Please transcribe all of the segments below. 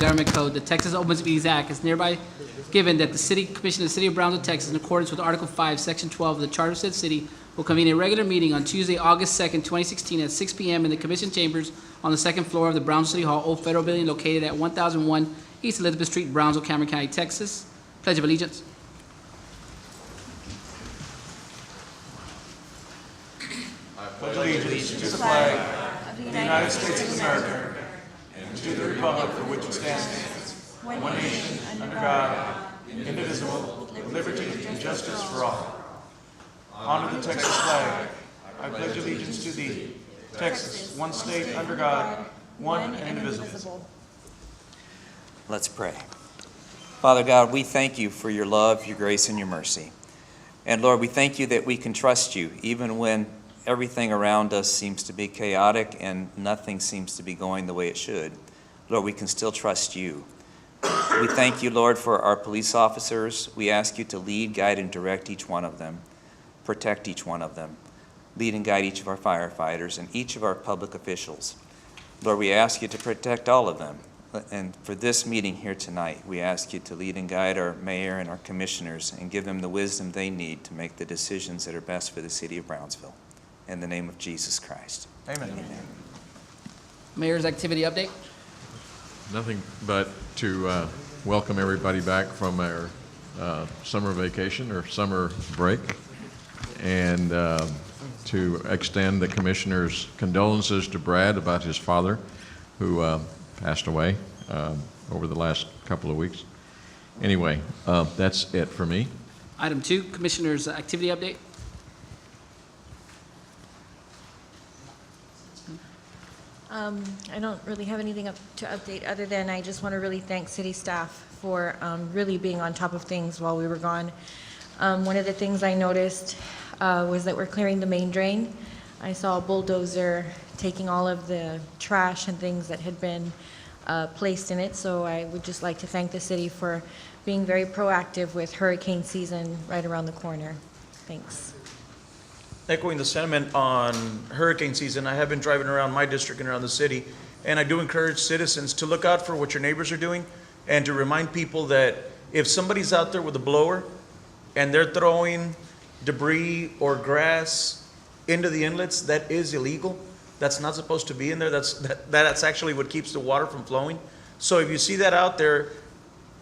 Government Code, the Texas Open Meetings Act, is hereby given that the City Commission of the City of Brownsville, Texas, in accordance with Article 5, Section 12 of the Charter of said city, will convene a regular meeting on Tuesday, August 2nd, 2016, at 6 p.m. in the Commission Chambers on the second floor of the Brownsville City Hall, Old Federal Building, located at 1001 East Elizabeth Street, Brownsville, Cameron County, Texas. Pledge of Allegiance. Pledge allegiance to the flag of the United States of America and to the republic for which it stands, one nation, under God, indivisible, with liberty and justice for all. Honor the Texas flag. I pledge allegiance to thee, Texas, one state under God, one and indivisible. Let's pray. Father God, we thank you for your love, your grace, and your mercy. And Lord, we thank you that we can trust you even when everything around us seems to be chaotic and nothing seems to be going the way it should. Lord, we can still trust you. We thank you, Lord, for our police officers. We ask you to lead, guide, and direct each one of them. Protect each one of them. Lead and guide each of our firefighters and each of our public officials. Lord, we ask you to protect all of them. And for this meeting here tonight, we ask you to lead and guide our mayor and our commissioners and give them the wisdom they need to make the decisions that are best for the city of Brownsville. In the name of Jesus Christ. Amen. Amen. Mayor's activity update. Nothing but to welcome everybody back from our summer vacation or summer break, and to extend the commissioner's condolences to Brad about his father, who passed away over the last couple of weeks. Anyway, that's it for me. Item 2, Commissioner's activity update. I don't really have anything to update other than I just want to really thank city staff for really being on top of things while we were gone. One of the things I noticed was that we're clearing the main drain. I saw a bulldozer taking all of the trash and things that had been placed in it, so I would just like to thank the city for being very proactive with hurricane season right around the corner. Thanks. Echoing the sentiment on hurricane season, I have been driving around my district and around the city, and I do encourage citizens to look out for what your neighbors are doing and to remind people that if somebody's out there with a blower and they're throwing debris or grass into the inlets, that is illegal. That's not supposed to be in there. That's actually what keeps the water from flowing. So if you see that out there,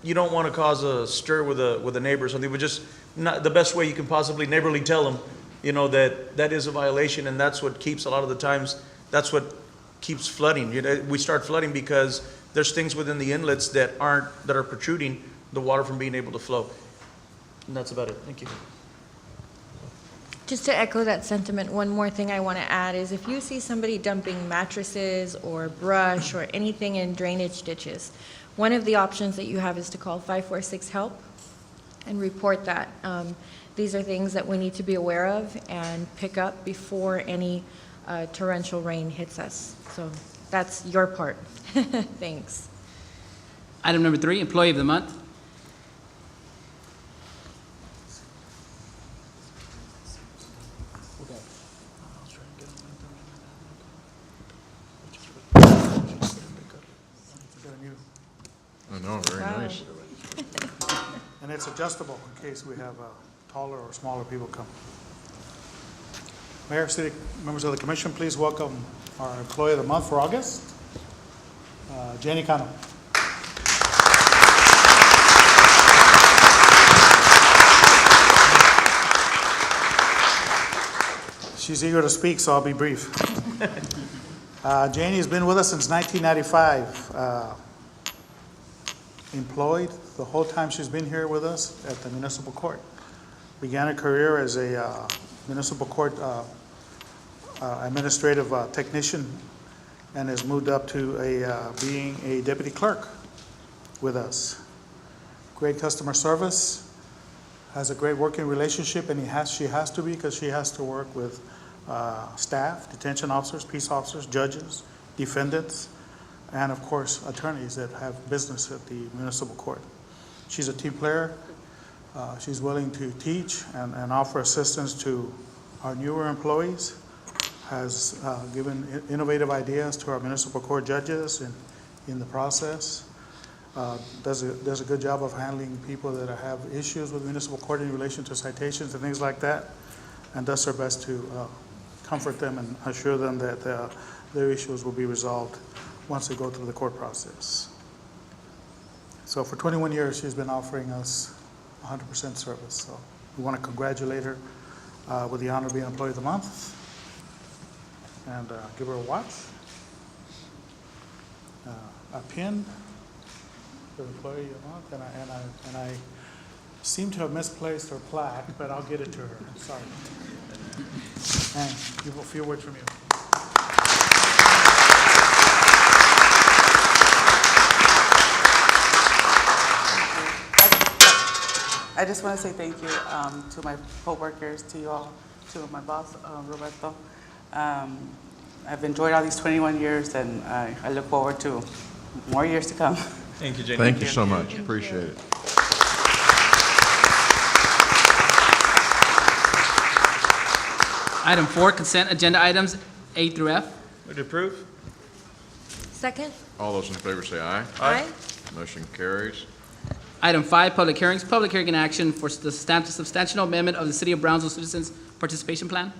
you don't want to cause a stir with a neighbor or something, but just not the best way you can possibly neighborly tell them, you know, that is a violation, and that's what keeps, a lot of the times, that's what keeps flooding. You know, we start flooding because there's things within the inlets that are protruding the water from being able to flow. And that's about it. Thank you. Just to echo that sentiment, one more thing I want to add is if you see somebody dumping mattresses or brush or anything in drainage ditches, one of the options that you have is to call 546-HELP and report that. These are things that we need to be aware of and pick up before any torrential rain hits us. So that's your part. Thanks. Item number 3, Employee of the Month. I know, very Wow. nice. And it's adjustable in case we have taller or smaller people come. Mayor, city members of the commission, please welcome our employee of the month for August, Jenny Cano. She's eager to speak, so I'll be brief. Janie has been with us since 1995. Employed the whole time she's been here with us at the municipal court. Began her career as a municipal court administrative technician and has moved up to being a deputy clerk with us. Great customer service, has a great working relationship, and she has to be, because she has to work with staff, detention officers, peace officers, judges, defendants, and of course attorneys that have business at the municipal court. She's a team player. She's willing to teach and offer assistance to our newer employees, has given innovative ideas to our municipal court judges in the process, does a good job of handling people that have issues with municipal court in relation to citations and things like that, and does her best to comfort them and assure them that their issues will be resolved once they go through the court process. So for 21 years, she's been offering us 100% service. So we want to congratulate her with the honor of being Employee of the Month, and give her a watch, a pin for Employee of the Month, and I seem to have misplaced her plaque, but I'll get it to her. I'm sorry. And you will few words from you. I just want to say thank you to my co-workers, to you all, to my boss, Roberto. I've enjoyed all these 21 years, and I look forward to more years to come. Thank you, Jenny. Thank you so much. Appreciate it. Item 4, consent agenda items A through F. Move to approve. Second? All those in favor say aye. Aye. Motion carries. Item 5, public hearings. Public hearing in action for the substantial amendment of the City of Brownsville Citizens Participation Plan.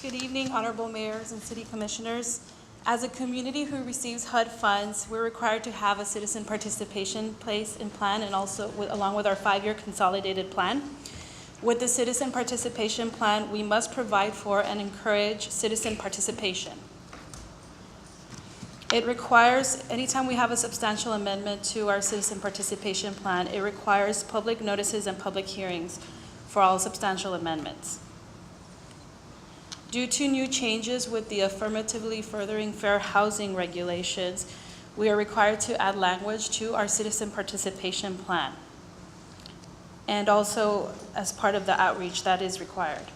Good evening, honorable mayors and city commissioners. As a community who receives HUD funds, we're required to have a citizen participation place and plan, and also along with our 5-year consolidated plan. With the citizen participation plan, we must provide for and encourage citizen participation. It requires, anytime we have a substantial amendment to our citizen participation plan, it requires public notices and public hearings for all substantial amendments. Due to new changes with the affirmatively furthering fair housing regulations, we are required to add language to our citizen participation plan, and also as part of the outreach that is required.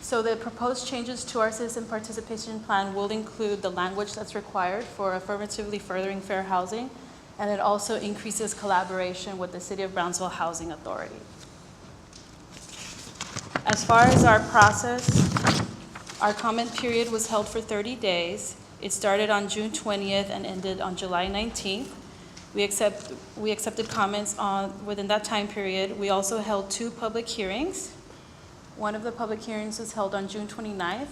So the proposed changes to our citizen participation plan will include the language that's required for affirmatively furthering fair housing, and it also increases collaboration with the City of Brownsville Housing Authority. As far as our process, our comment period was held for 30 days. It started on June 20th and ended on July 19th. We accepted comments within that time period. We also held 2 public hearings. One of the public hearings was held on June 29th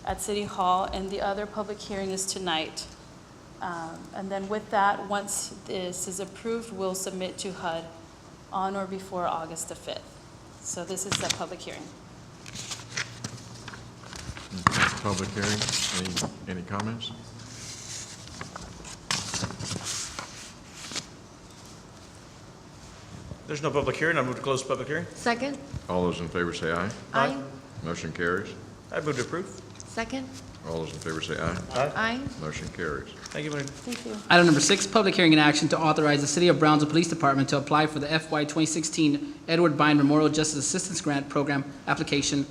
at City Hall, and the other public hearing is tonight. And then with that, once this is approved, we'll submit to HUD on or before August the 5th. So this is the public hearing. Okay, public hearing. Any comments? There's no public hearing. I move to close the public hearing. Second? All those in favor say aye. Aye. Motion carries. I move to approve. Second? All those in favor say aye. Aye. Motion carries. Thank you, Mayor. Thank you. Item number 6, public hearing in action to authorize the City of Brownsville Police Department to apply for the FY 2016 Edward Bine Memorial Justice Assistance Grant Program application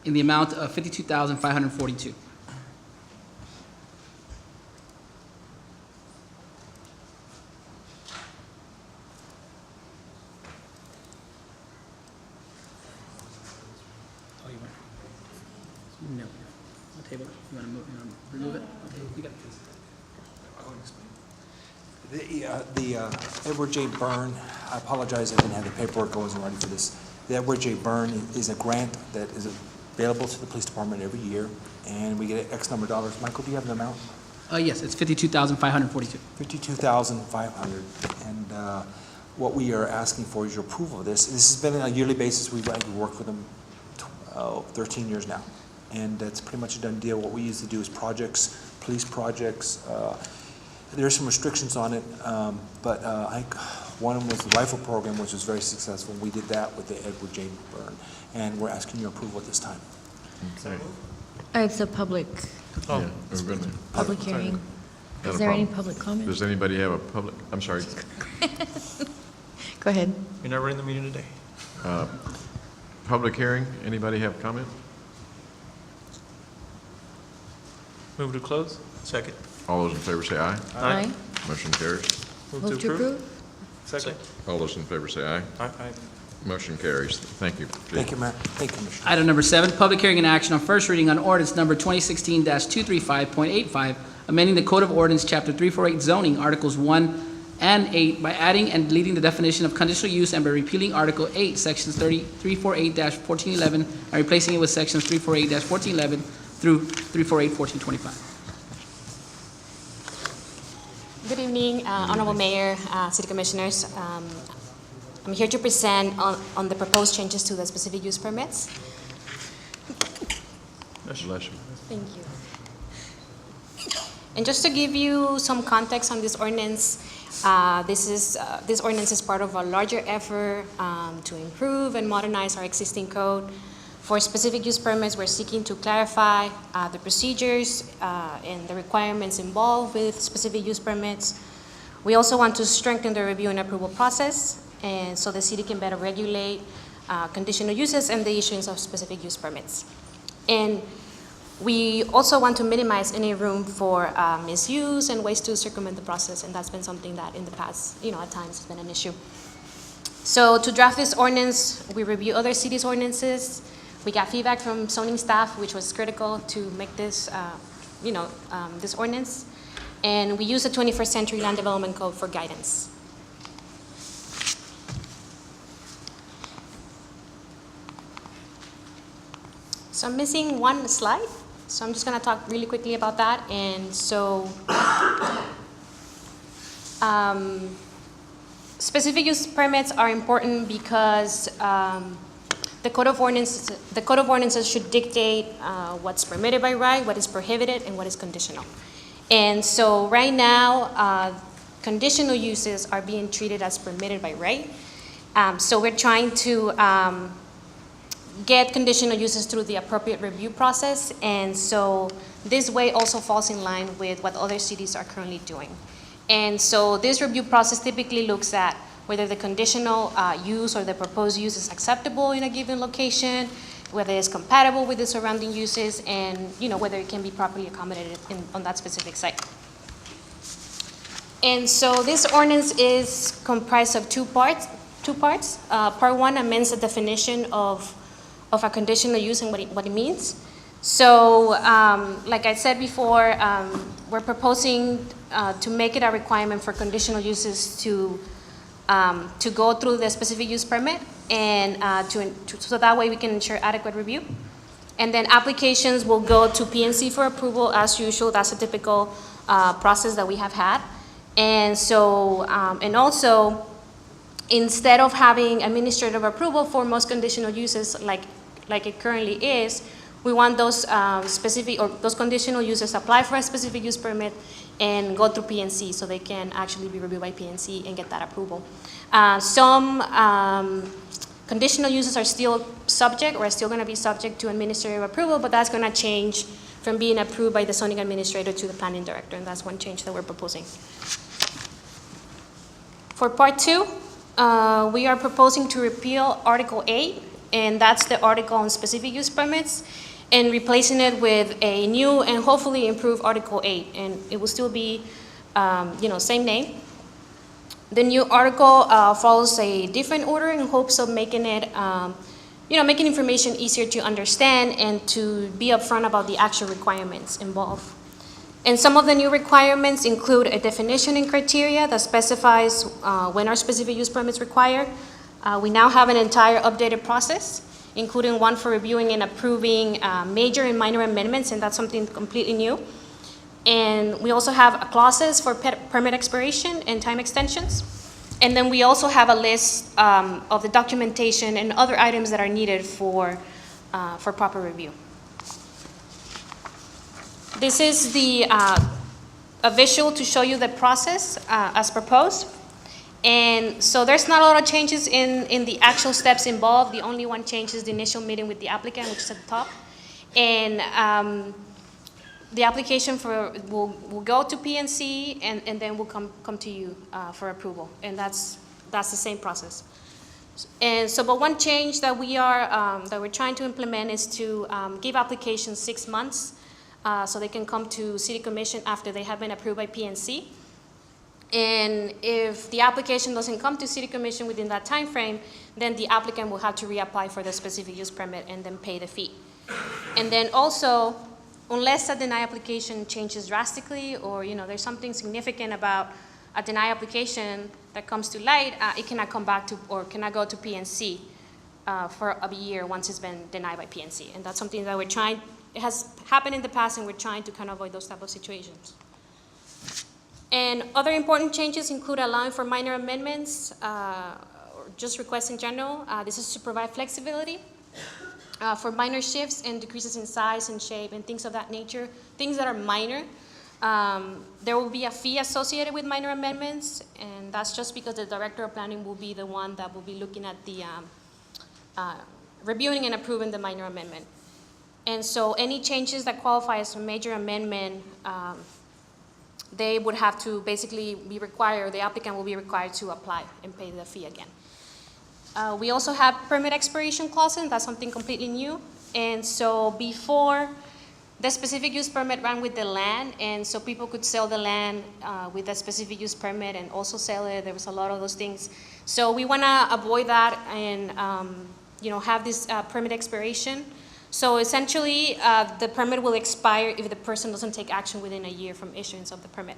in the amount of $52,542. No. I'll table it. You want to remove it? Okay, you got it. The Edward J. Byrne, I apologize, I didn't have the paperwork, I wasn't ready for this. The Edward J. Byrne is a grant that is available to the police department every year, and we get X number of dollars. Michael, do you have the amount? Yes, it's $52,542. $52,500. And what we are asking for is your approval of this. This has been on a yearly basis. We've worked with them 13 years now. And it's pretty much a done deal. What we used to do is projects, police projects. There are some restrictions on it, but I think one of them was the rifle program, which was very successful. We did that with the Edward J. Byrne, and we're asking your approval at this time. Okay. It's a public Yeah, we've been- hearing. Not Is a there any problem. public comment? Does anybody have a public, I'm sorry, Go ahead. You're not running the meeting today. public hearing? Anybody have comment? Move to close. Second. All those in favor say aye. Aye. Motion carries. Move to approve? Second. All those in favor say aye. Aye. Motion carries. Thank you. Thank you, Mayor. Thank you, Commissioner. Item number 7, public hearing and action on first reading on ordinance number 2016-235.85, amending the Code of Ordinance, Chapter 348 zoning, Articles 1 and 8 by adding and deleting the definition of conditional use and by repealing Article 8, Sections 348-1411, and replacing it with Sections 348-1411 through 348-1425. Good evening, Honorable Mayor, City Commissioners. I'm here to present on the proposed changes to the specific use permits. Bless you. Thank you. And just to give you some context on this ordinance, this ordinance is part of a larger effort to improve and modernize our existing code. For specific use permits, we're seeking to clarify the procedures and the requirements involved with specific use permits. We also want to strengthen the review and approval process, and so the city can better regulate conditional uses and the issuance of specific use permits. And we also want to minimize any room for misuse and ways to circumvent the process, and that's been something that in the past, at times has been an issue. So to draft this ordinance, we review other cities' ordinances. We got feedback from zoning staff, which was critical to make this, this ordinance. And we use the 21st Century Land Development Code for guidance. So I'm missing one slide, so I'm just going to talk really quickly about that. And so, specific use permits are important because the Code of Ordinances should dictate what's permitted by right, what is prohibited, and what is conditional. And so right now, conditional uses are being treated as permitted by right. So we're trying to get conditional uses through the appropriate review process, and so this way also falls in line with what other cities are currently doing. And so this review process typically looks at whether the conditional use or the proposed use is acceptable in a given location, whether it's compatible with the surrounding uses, and whether it can be properly accommodated on that specific site. And so this ordinance is comprised of two parts. Part 1 amends the definition of a conditional use and what it means. So, like I said before, we're proposing to make it a requirement for conditional uses to go through the specific use permit, and so that way we can ensure adequate review. And then applications will go to PNC for approval as usual. That's a typical process that we have had. And so, and also, instead of having administrative approval for most conditional uses like it currently is, we want those those conditional uses apply for a specific use permit and go through PNC so they can actually be reviewed by PNC and get that approval. Some conditional uses are still subject or are still going to be subject to administrative approval, but that's going to change from being approved by the zoning administrator to the planning director, and that's one change that we're proposing. For part 2, we are proposing to repeal Article 8, and that's the article on specific use permits, and replacing it with a new and hopefully improved Article 8, and it will still be, same name. The new article follows a different order in hopes of making it, making information easier to understand and to be upfront about the actual requirements involved. And some of the new requirements include a definition and criteria that specifies when our specific use permits required. We now have an entire updated process, including one for reviewing and approving major and minor amendments, and that's something completely new. And we also have clauses for permit expiration and time extensions. And then we also have a list of the documentation and other items that are needed for proper review. This is a visual to show you the process as proposed. And so there's not a lot of changes in the actual steps involved. The only one change is the initial meeting with the applicant, which is at the top. And the application will go to PNC and then will come to you for approval. And that's the same process. And so, but one change that we're trying to implement is to give applications 6 months so they can come to City Commission after they have been approved by PNC. And if the application doesn't come to City Commission within that time frame, then the applicant will have to reapply for the specific use permit and then pay the fee. And then also, unless a denied application changes drastically, or, there's something significant about a denied application that comes to light, it cannot come back to, or cannot go to PNC for a year once it's been denied by PNC. And that's something that it has happened in the past, and we're trying to kind of avoid those type of situations. And other important changes include allowing for minor amendments, or just requests in general. This is to provide flexibility for minor shifts and decreases in size and shape and things of that nature, things that are minor. There will be a fee associated with minor amendments, and that's just because the Director of Planning will be the one that will be looking at the, reviewing and approving the minor amendment. And so any changes that qualify as a major amendment, they would have to basically be required, the applicant will be required to apply and pay the fee again. We also have permit expiration clauses. That's something completely new. And so before, the specific use permit ran with the land, and so people could sell the land with a specific use permit and also sell it. There was a lot of those things. So we want to avoid that and have this permit expiration. So essentially, the permit will expire if the person doesn't take action within a year from issuance of the permit.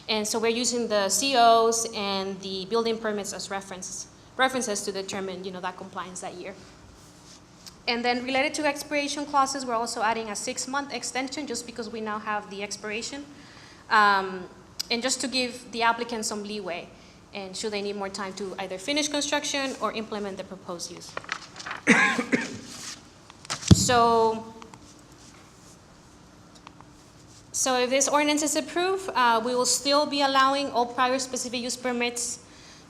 And so we're using the COs and the building permits as references to determine, that compliance that year. And then related to expiration clauses, we're also adding a 6-month extension just because we now have the expiration. And just to give the applicant some leeway, and should they need more time to either finish construction or implement the proposed use. So if this ordinance is approved, we will still be allowing all prior specific use permits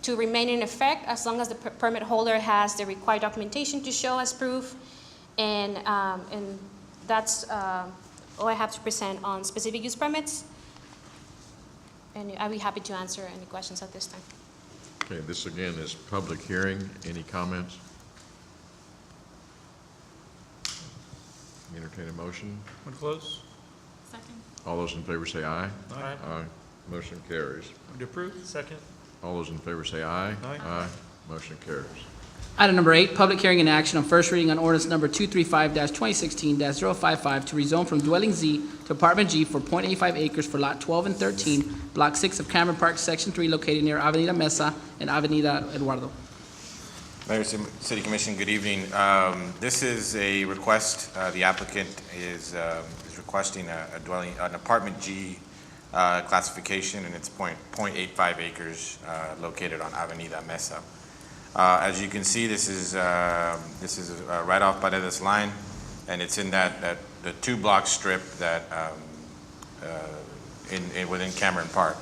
to remain in effect as long as the permit holder has the required documentation to show as proof. And that's all I have to present on specific use permits. And I'll be happy to answer any questions at this time. Okay, this again is public hearing. Any comments? Entertain a motion. Would close. Second. All those in favor say aye. Aye. Aye. Motion carries. Would approve. Second. All those in favor say aye. Aye. Aye. Motion carries. Item number 8, public hearing and action on first reading on ordinance number 235-2016-055 to rezone from dwelling Z to apartment G for .85 acres for lot 12 and 13, block 6 of Cameron Park, section 3, located near Avenida Mesa and Avenida Eduardo. Mayor, City Commission, good evening. This is a request. The applicant is requesting an apartment G classification, and it's 0.85 acres located on Avenida Mesa. As you can see, this is right off Paredes line, and it's in the 2-block strip that within Cameron Park.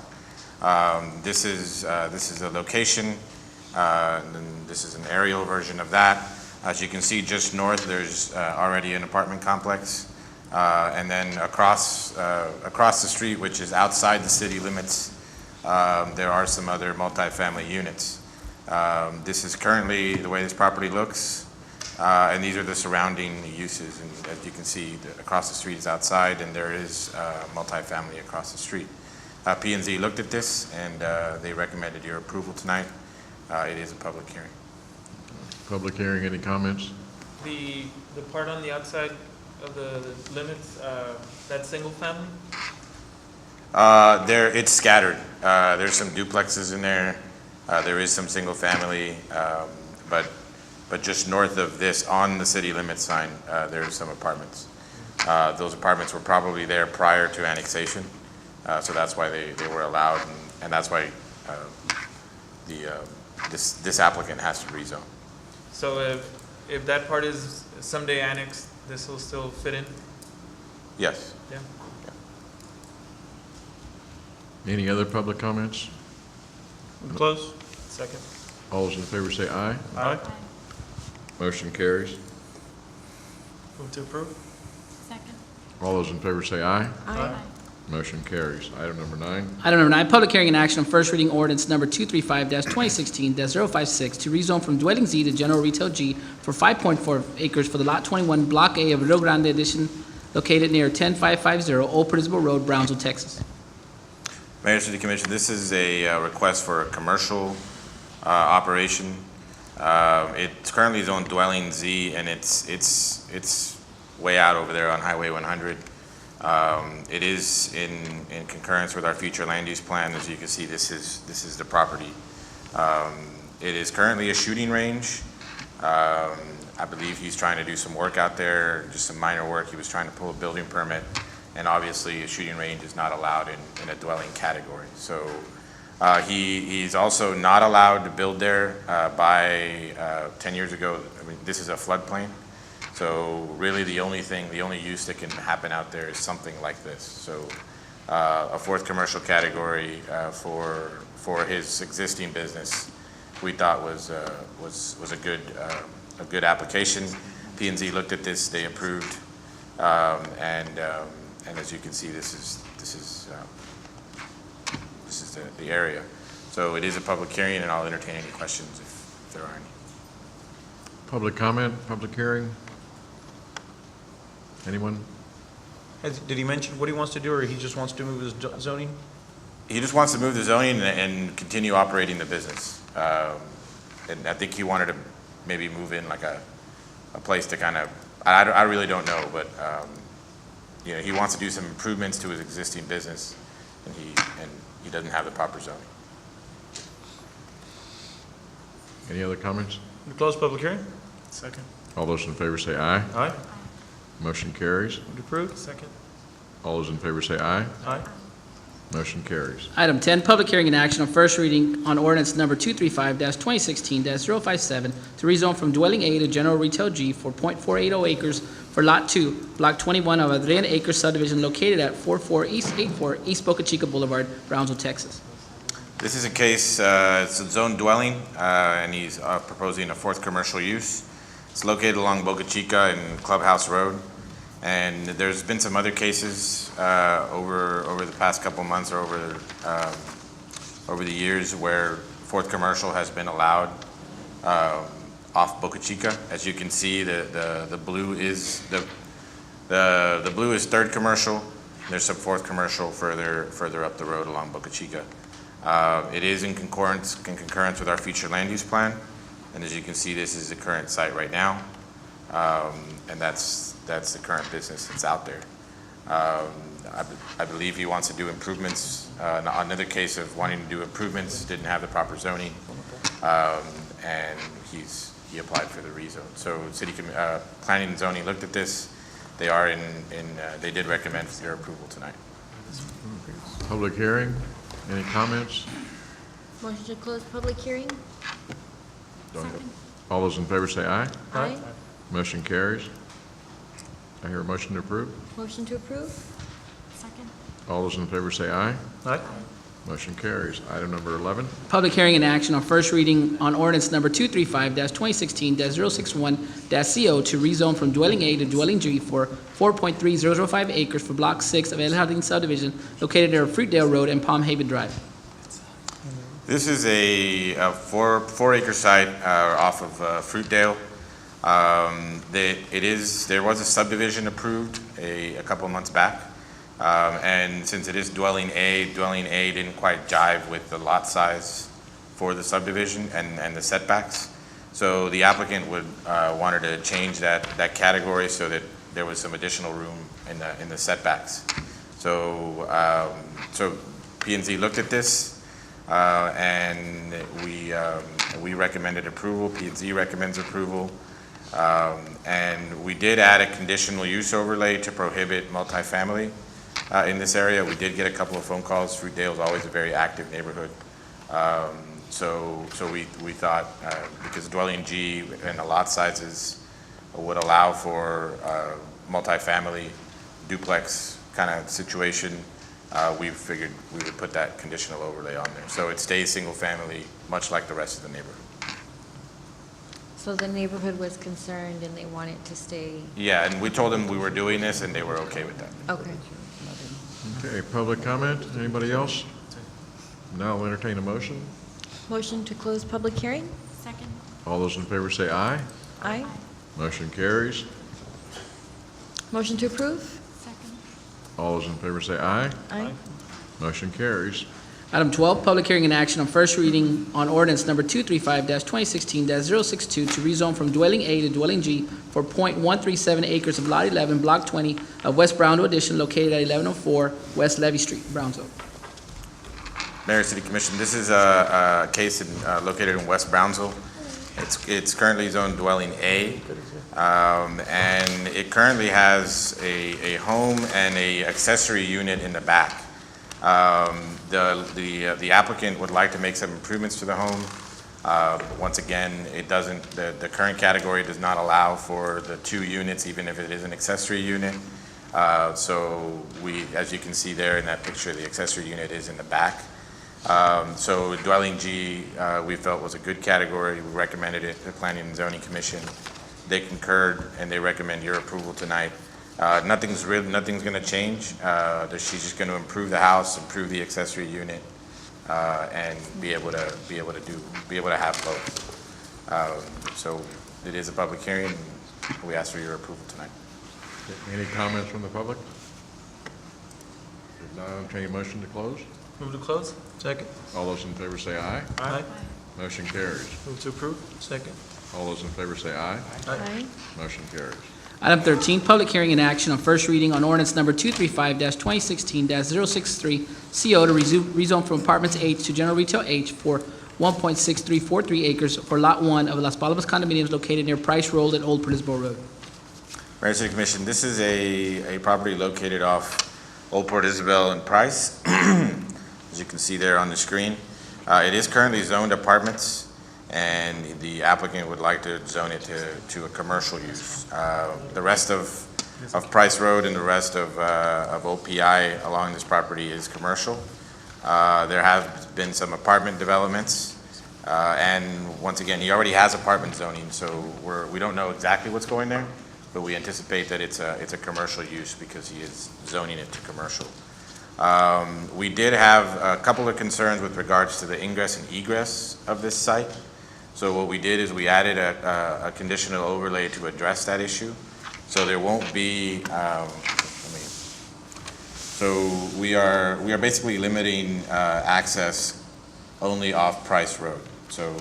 This is a location. And then this is an aerial version of that. As you can see, just north, there's already an apartment complex. And then across the street, which is outside the city limits, there are some other multifamily units. This is currently the way this property looks. And these are the surrounding uses. And as you can see, across the street is outside, and there is multifamily across the street. P&Z looked at this, and they recommended your approval tonight. It is a public hearing. Public hearing, any comments? The part on the outside of the limits, that single family? It's scattered. There's some duplexes in there. There is some single family, but just north of this, on the city limits sign, there's some apartments. Those apartments were probably there prior to annexation, so that's why they were allowed, and that's why this applicant has to rezone. So if that part is someday annexed, this will still fit in? Yes. Yeah. Any other public comments? Would close. Second. All those in favor say aye. Aye. Motion carries. Move to approve. Second. All those in favor say aye. Aye. Motion carries. Item number 9. Item number 9, public hearing and action on first reading ordinance number 235-2016-056 to rezone from dwelling Z to general retail G for 5.4 acres for the lot 21, block A of Rio Grande Edition, located near 10550 Old Principal Road, Brownsville, Texas. Mayor, City Commission, this is a request for a commercial operation. It's currently zoned dwelling Z, and it's way out over there on Highway 100. It is in concurrence with our future land use plan. As you can see, this is the property. It is currently a shooting range. I believe he's trying to do some work out there, just some minor work. He was trying to pull a building permit, and obviously a shooting range is not allowed in a dwelling category. So he's also not allowed to build there by 10 years ago. I mean, this is a floodplain. So really the only use that can happen out there is something like this. So a fourth commercial category for his existing business, we thought was a good application. P&Z looked at this, they approved, and as you can see, this is the area. So it is a public hearing, and I'll entertain any questions if there are any. Public comment, public hearing? Anyone? Did he mention what he wants to do, or he just wants to move his zoning? He just wants to move the zoning and continue operating the business. And I think he wanted to maybe move in like a place to kind of, I really don't know, but you know, he wants to do some improvements to his existing business, and he doesn't have the proper zoning. Any other comments? We close public hearing? Second. All those in favor say aye. Aye. Motion carries. Would approve? Second. All those in favor say aye. Aye. Motion carries. Item 10, public hearing and action on first reading on ordinance number 235-2016-057 to rezone from dwelling A to general retail G for .480 acres for Lot 2, Block 21 of Adrian Acres subdivision located at 44 East 84 East Boca Chica Boulevard, Brownsville, Texas. This is a case, it's a zone dwelling, and he's proposing a fourth commercial use. It's located along Boca Chica and Clubhouse Road. And there's been some other cases over the past couple months or over the years where fourth commercial has been allowed off Boca Chica. As you can see, the blue is the blue is third commercial. There's some fourth commercial further up the road along Boca Chica. It is in concurrence with our future land use plan, and as you can see, this is the current site right now, and that's the current business that's out there. I believe he wants to do improvements. Another case of wanting to do improvements, didn't have the proper zoning, and he applied for the rezone. So City Planning and Zoning looked at this. They are they did recommend your approval tonight. Public hearing, any comments? Motion to close public hearing? All those in favor say aye. Aye. Motion carries. I hear a motion to approve. Motion to approve? All those in favor say aye. Aye. Motion carries. Item number 11. Public hearing and action on first reading on ordinance number 235-2016-061-CO to rezone from dwelling A to dwelling G for 4.3005 acres for Block 6 of El Jardín subdivision located near Fruitdale Road and Palm Haven Drive. This is a 4-acre site off of Fruitdale. There was a subdivision approved a couple of months back, and since it is dwelling A didn't quite jive with the lot size for the subdivision and the setbacks. So the applicant wanted to change that category so that there was some additional room in the setbacks. So P&Z looked at this, and we recommended approval. P&Z recommends approval. And we did add a conditional use overlay to prohibit multifamily in this area. We did get a couple of phone calls. Fruitdale is always a very active neighborhood. So we thought, because dwelling G and the lot sizes would allow for multifamily duplex kind of situation, we figured we would put that conditional overlay on there. So it stays single family, much like the rest of the neighborhood. So the neighborhood was concerned and they wanted to stay? Yeah, and we told them we were doing this and they were okay with that. Okay. Okay, public comment. Anybody else? Now I'll entertain a motion. Motion to close public hearing? All those in favor say aye. Aye. Motion carries. Motion to approve? All those in favor say aye. Aye. Motion carries. Item 12, public hearing and action on first reading on ordinance number 235-2016-062 to rezone from dwelling A to dwelling G for .137 acres of Lot 11, Block 20 of West Brownsville Addition located at 1104 West Levy Street, Brownsville. Mayor, City Commission, this is a case located in West Brownsville. It's currently zoned dwelling A, and it currently has a home and a accessory unit in the back. The applicant would like to make some improvements to the home. Once again, it doesn't, the current category does not allow for the 2 units, even if it is an accessory unit. So as you can see there in that picture, the accessory unit is in the back. So dwelling G, we felt was a good category. We recommended it to the Planning and Zoning Commission. They concurred and they recommend your approval tonight. Nothing's going to change. She's just going to improve the house, improve the accessory unit, and be able to have both. So it is a public hearing. And we ask for your approval tonight. Any comments from the public? If not, I'll entertain a motion to close. Move to close. Second. All those in favor say aye. Aye. Motion carries. Move to approve. Second. All those in favor say aye. Aye. Motion carries. Item 13, public hearing and action on first reading on ordinance number 235-2016-063 CO to rezone from apartments H to general retail H for 1.6343 acres for Lot 1 of Las Palmas condominiums located near Price Road and Old Portisbo Road. Mayor, City Commission, this is a property located off Old Port Isabel and Price, as you can see there on the screen. It is currently zoned apartments, and the applicant would like to zone it to a commercial use. The rest of Price Road and the rest of OPI along this property is commercial. There have been some apartment developments, and once again, he already has apartment zoning, so we don't know exactly what's going there, but we anticipate that it's a commercial use because he is zoning it to commercial. We did have a couple of concerns with regards to the ingress and egress of this site. So what we did is we added a conditional overlay to address that issue. So there won't be, so we are basically limiting access only off Price Road. So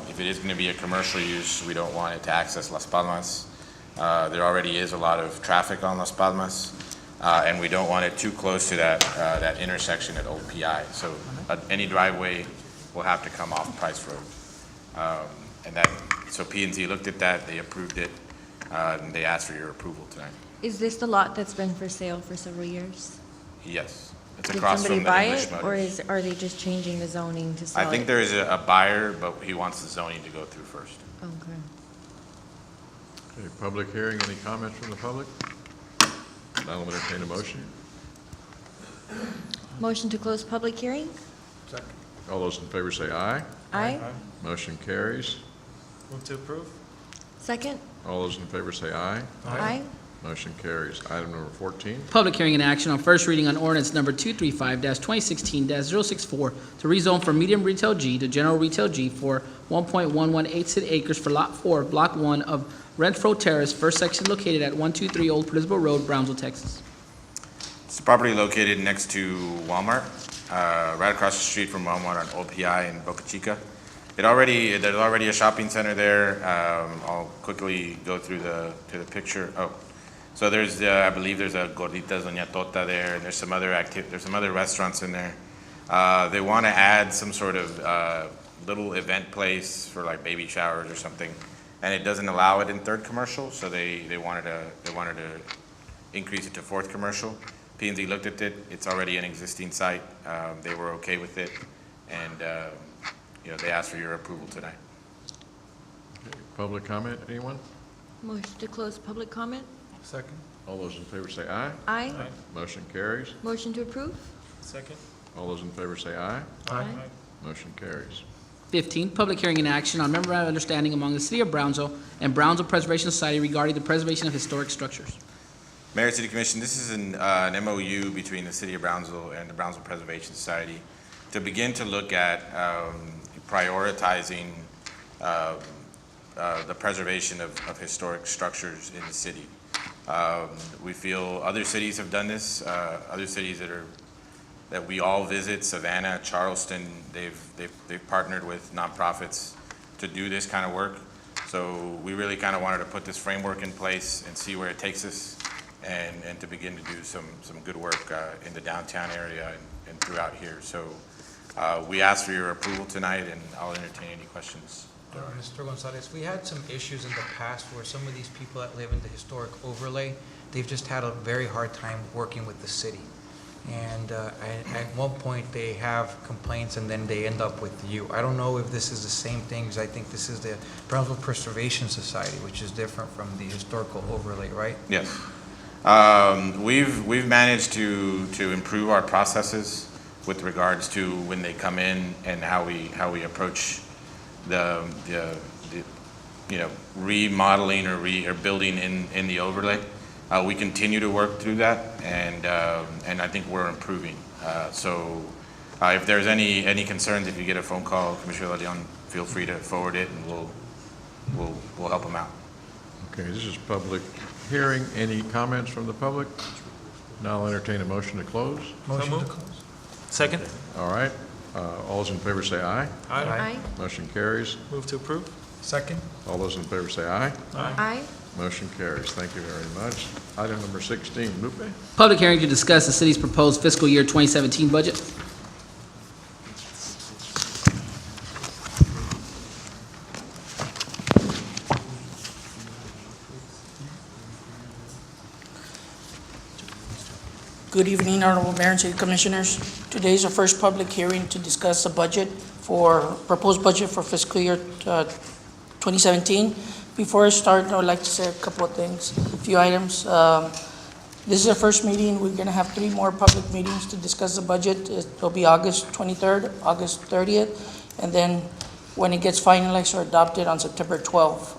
if it is going to be a commercial use, we don't want it to access Las Palmas. There already is a lot of traffic on Las Palmas, and we don't want it too close to that intersection at Old PI. So any driveway will have to come off Price Road. So P&Z looked at that, they approved it, and they asked for your approval tonight. Is this the lot that's been for sale for several years? Yes. It's Did across somebody from the buy English it, Motors. or are they just changing the zoning to sell I it? think there is a buyer, but he wants the zoning to go through first. Okay. Okay, public hearing, any comments from the public? Now I'll entertain a motion. Motion to close public hearing? All those in favor say aye. Aye. Motion carries. Move to approve. Second? All those in favor say aye. Aye. Motion carries. Item number 14. Public hearing and action on first reading on ordinance number 235-2016-064 to rezone from medium retail G to general retail G for 1.118 acres for Lot 4, Block 1 of Renfro Terrace, first section located at 123 Old Portisbo Road, Brownsville, Texas. It's a property located next to Walmart, right across the street from Walmart on OPI in Boca Chica. There's already a shopping center there. I'll quickly go through to the picture. So there's, I believe there's a Gorditas Doña Tota there, and there's some other restaurants in there. They want to add some sort of little event place for like baby showers or something, and it doesn't allow it in third commercial, so they wanted to increase it to fourth commercial. P&Z looked at it. It's already an existing site. They were okay with it, and they asked for your approval tonight. Okay, public comment, anyone? Motion to close public comment? Second. All those in favor say aye. Aye. Motion carries. Motion to approve? Second. All those in favor say aye. Aye. Motion carries. 15, public hearing and action on memorandum of understanding among the City of Brownsville and Brownsville Preservation Society regarding the preservation of historic structures. Mayor, City Commission, this is an MOU between the City of Brownsville and the Brownsville Preservation Society to begin to look at prioritizing the preservation of historic structures in the city. We feel other cities have done this, other cities that are that we all visit. Savannah, Charleston, they've partnered with nonprofits to do this kind of work. So we really kind of wanted to put this framework in place and see where it takes us, and to begin to do some good work in the downtown area and throughout here. So we ask for your approval tonight, and I'll entertain any questions. Mr. Gonzalez, we had some issues in the past where some of these people that live in the historic overlay, they've just had a very hard time working with the city. And at one point, they have complaints and then they end up with you. I don't know if this is the same thing, because I think this is the Brownsville Preservation Society, which is different from the historical overlay, right? Yes. We've managed to improve our processes with regards to when they come in and how we approach the remodeling or building in the overlay. We continue to work through that, and I think we're improving. So if there's any concerns, if you get a phone call, Commissioner Leon, feel free to forward it, and we'll help them out. Okay, this is public hearing. Any comments from the public? Now I'll entertain a motion to close. Motion to close. Second. All right. All those in favor say aye. Aye. Motion carries. Move to approve. Second? All those in favor say aye. Aye. Motion carries. Thank you very much. Item number 16, Lupe. Public hearing to discuss the city's proposed fiscal year 2017 budget. Good evening, Honorable Mayor and City Commissioners. Today is our first public hearing to discuss the proposed budget for fiscal year 2017. Before I start, I would like to say a couple of things, a few items. This is our first meeting. We're going to have 3 more public meetings to discuss the budget. It'll be August 23rd, August 30th, and then when it gets finalized or adopted on September 12th.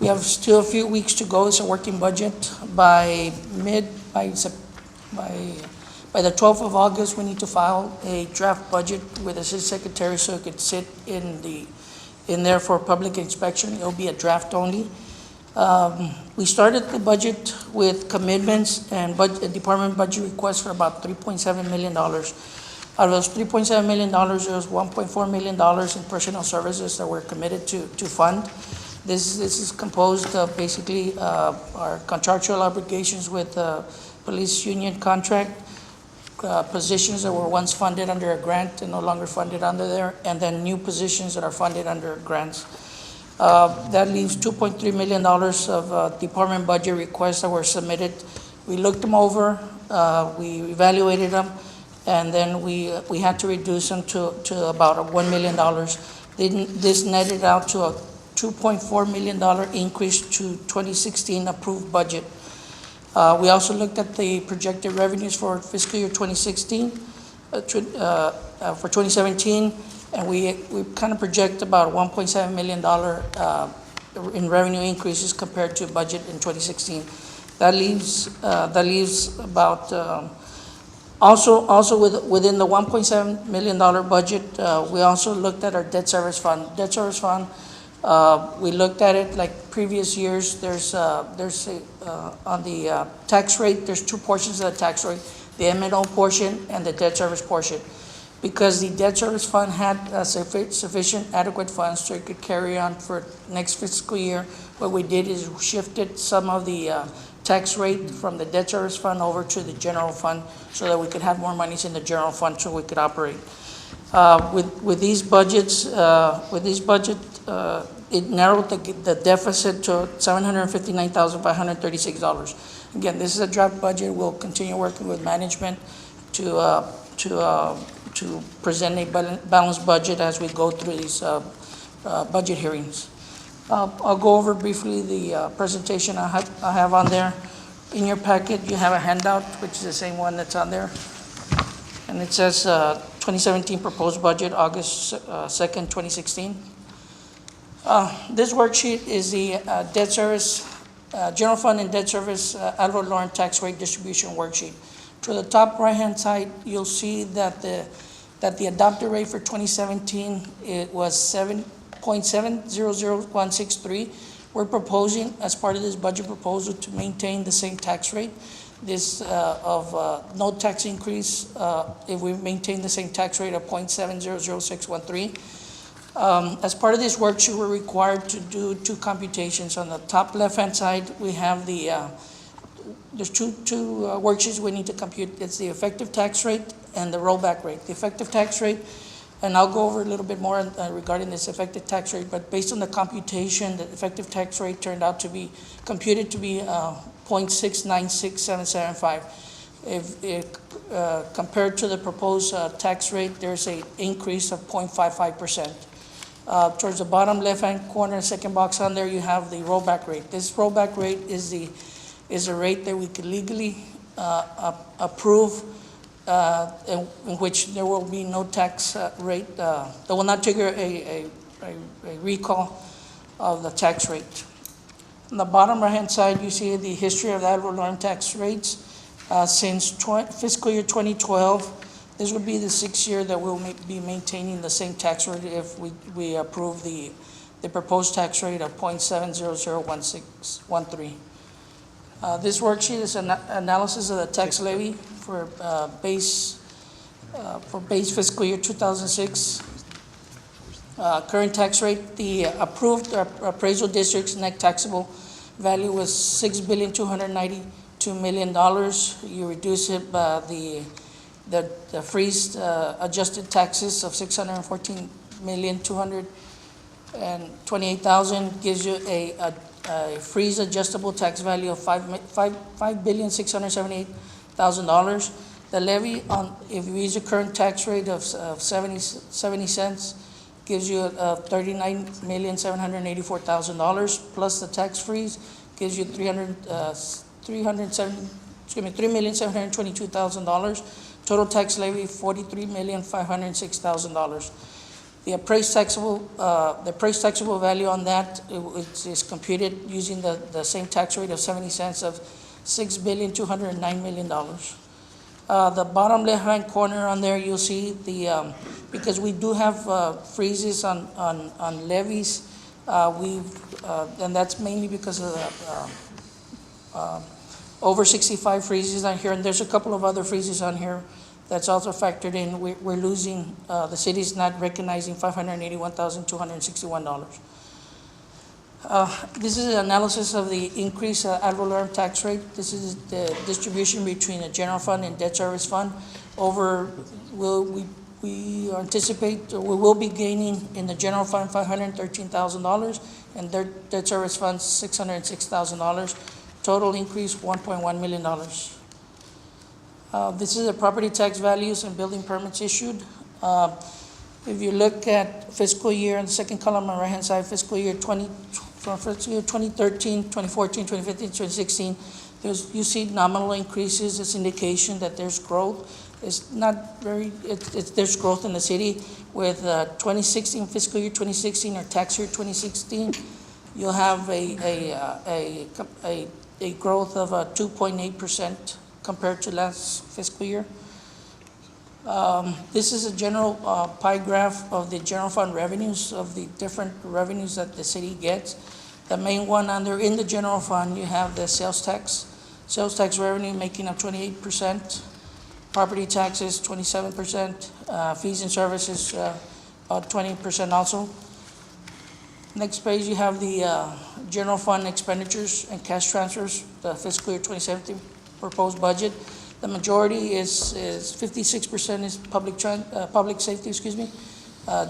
We have still a few weeks to go. It's a working budget. By the 12th of August, we need to file a draft budget with the city secretary so it could sit in there for public inspection. It'll be a draft only. We started the budget with commitments and department budget requests for about $3.7 million. Out of those $3.7 million, there was $1.4 million in personnel services that we're committed to fund. This is composed of basically our contractual obligations with police union contract, positions that were once funded under a grant and no longer funded under there, and then new positions that are funded under grants. That leaves $2.3 million of department budget requests that were submitted. We looked them over, we evaluated them, and then we had to reduce them to about $1 million. This netted out to a $2.4 million increase to 2016 approved budget. We also looked at the projected revenues for fiscal year 2016, for 2017, and we kind of project about $1.7 million in revenue increases compared to budget in 2016. That leaves about also within the $1.7 million budget. We also looked at our debt service fund. Debt service fund. We looked at it like previous years. There's on the tax rate, there's 2 portions of the tax rate, the M&O portion and the debt service portion. Because the debt service fund had sufficient adequate funds so it could carry on for next fiscal year, what we did is shifted some of the tax rate from the debt service fund over to the general fund so that we could have more monies in the general fund so we could operate. With these budgets, it narrowed the deficit to $759,536. Again, this is a draft budget. We'll continue working with management to present a balanced budget as we go through these budget hearings. I'll go over briefly the presentation I have on there. In your packet, you have a handout, which is the same one that's on there. And it says 2017 proposed budget, August 2nd, 2016. This worksheet is the debt service, general fund and debt service Alvaro Lauren tax rate distribution worksheet. To the top right-hand side, you'll see that the adopted rate for 2017 it was 7.700163. We're proposing, as part of this budget proposal, to maintain the same tax rate. no tax increase if we maintain the same tax rate of 0.700613. As part of this worksheet, we're required to do two computations. On the top left-hand side, we have there's two worksheets we need to compute. It's the effective tax rate and the rollback rate. The effective tax rate, and I'll go over a little bit more regarding this effective tax rate, but based on the computation, the effective tax rate turned out to be computed to be 0.696775. If compared to the proposed tax rate, there's an increase of 0.55%. Towards the bottom left-hand corner, second box on there, you have the rollback rate. This rollback rate is a rate that we could legally approve, in which there will be no tax rate, that will not trigger a recall of the tax rate. On the bottom right-hand side, you see the history of the ad valorem tax rates since fiscal year 2012. This would be the 6th year that we'll be maintaining the same tax rate if we approve the proposed tax rate of 0.7001613. This worksheet is an analysis of the tax levy for base fiscal year 2006. Current tax rate, the approved appraisal district's net taxable value was $6,292,000,000. You reduce it by the freeze adjusted taxes of $614,228,000 gives you a freeze adjustable tax value of $5,678,000. The levy on, if you use the current tax rate of 70 cents, gives you $39,784,000 plus the tax freeze gives you $3,722,000. Total tax levy $43,506,000. The appraised taxable value on that is computed using the same tax rate of 70 cents of $6,209,000,000. The bottom left-hand corner on there, you'll see because we do have freezes on levies, and that's mainly because of the over 65 freezes on here, and there's a couple of other freezes on here that's also factored in. We're losing, the city's not recognizing $581,261. This is an analysis of the increased ad valorem tax rate. This is the distribution between the general fund and debt service fund. We anticipate, we will be gaining in the general fund $513,000 and their debt service fund $606,000. Total increase $1.1 million. This is the property tax values and building permits issued. If you look at fiscal year, in the second column on the right-hand side, fiscal year 2013, 2014, 2015, 2016, you see nominal increases. It's indication that there's growth. It's not very, there's growth in the city. With 2016, fiscal year 2016 or tax year 2016, you'll have a growth of 2.8% compared to last fiscal year. This is a general pie graph of the general fund revenues, of the different revenues that the city gets. The main one under in the general fund, you have the sales tax. Sales tax revenue making up 28%, property taxes 27%, fees and services about 20% also. Next page, you have the general fund expenditures and cash transfers, the fiscal year 2017 proposed budget. The majority is 56% is public safety,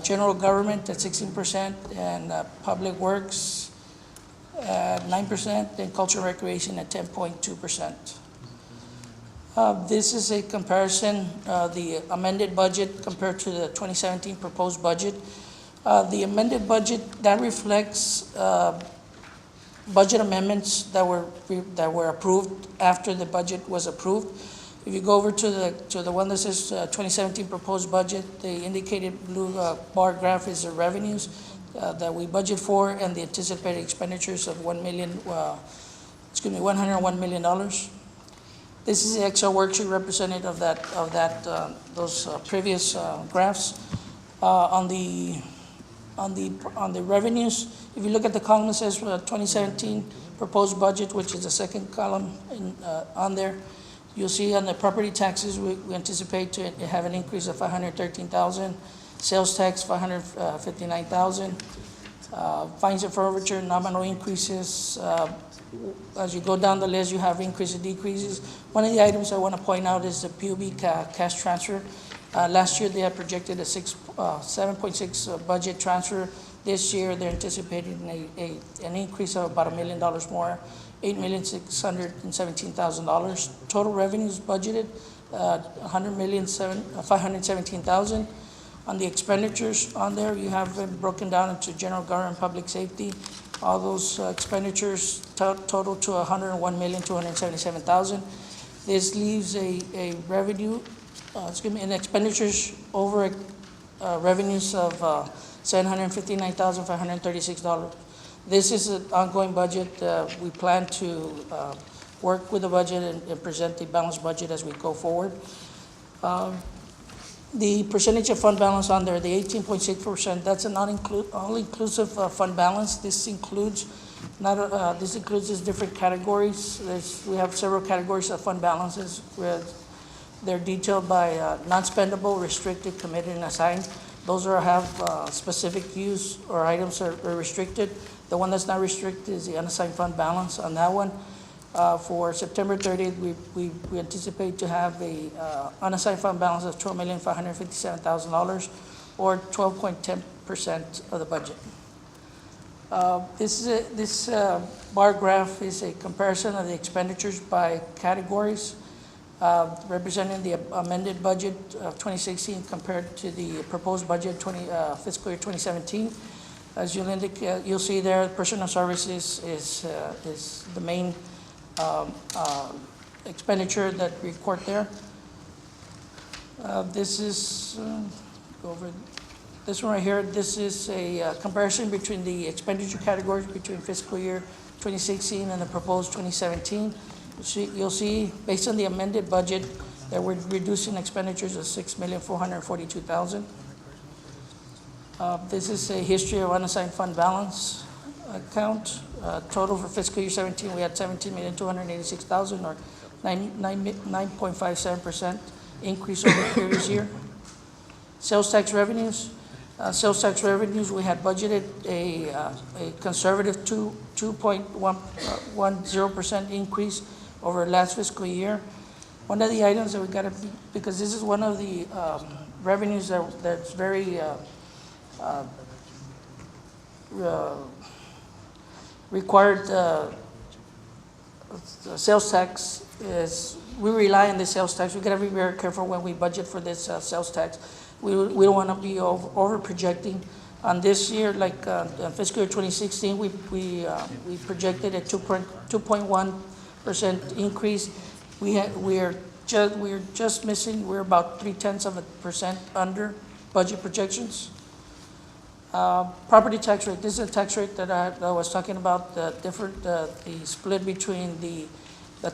general government at 16%, and public works at 9%, and culture and recreation at 10.2%. This is a comparison, the amended budget compared to the 2017 proposed budget. The amended budget, that reflects budget amendments that were approved after the budget was approved. If you go over to the one that says 2017 proposed budget, the indicated blue bar graph is the revenues that we budget for and the anticipated expenditures of $101 million. This is the Excel worksheet representative of those previous graphs. On the revenues, if you look at the column that says 2017 proposed budget, which is the second column on there, You'll see on the property taxes, we anticipate to have an increase of 513,000. Sales tax, 559,000. Fines and forfeiture, nominal increases. As you go down the list, you have increases, decreases. One of the items I want to point out is the PUB cash transfer. Last year, they had projected a 7.6 budget transfer. This year, they're anticipating an increase of about $1 million more, $8,617,000. Total revenues budgeted, $517,000. On the expenditures on there, you have them broken down into general government, public safety. All those expenditures total to $101,277,000. This leaves a revenue, in expenditures over revenues of $759,536. This is an ongoing budget. We plan to work with the budget and present a balanced budget as we go forward. The percentage of fund balance on there, the 18.6%, that's an all-inclusive fund balance. This includes these different categories. We have several categories of fund balances. They're detailed by non-spendable, restricted, committed, and assigned. Those have specific use or items are restricted. The one that's not restricted is the unassigned fund balance. On that one, for September 30th, we anticipate to have a unassigned fund balance of $12,557,000, or 12.10% of the budget. This bar graph is a comparison of the expenditures by categories, representing the amended budget of 2016 compared to the proposed budget fiscal year 2017. As you'll see there, personnel services is the main expenditure that we record there. This is, go over this one right here. This is a comparison between the expenditure categories between fiscal year 2016 and the proposed 2017. You'll see, based on the amended budget, that we're reducing expenditures of $6,442,000. This is a history of unassigned fund balance account. Total for fiscal year 17, we had $17,286,000, or 9.57% increase over the previous year. Sales tax revenues. We had budgeted a conservative 2.10% increase over last fiscal year. One of the items that we got to, because this is one of the revenues that's very required. Sales tax is, we rely on the sales tax. We got to be very careful when we budget for this sales tax. We don't want to be over projecting. On this year, like fiscal year 2016, we projected a 2.1% increase. We're just missing. We're about 0.3% under budget projections. Property tax rate. This is a tax rate that I was talking about. The split between the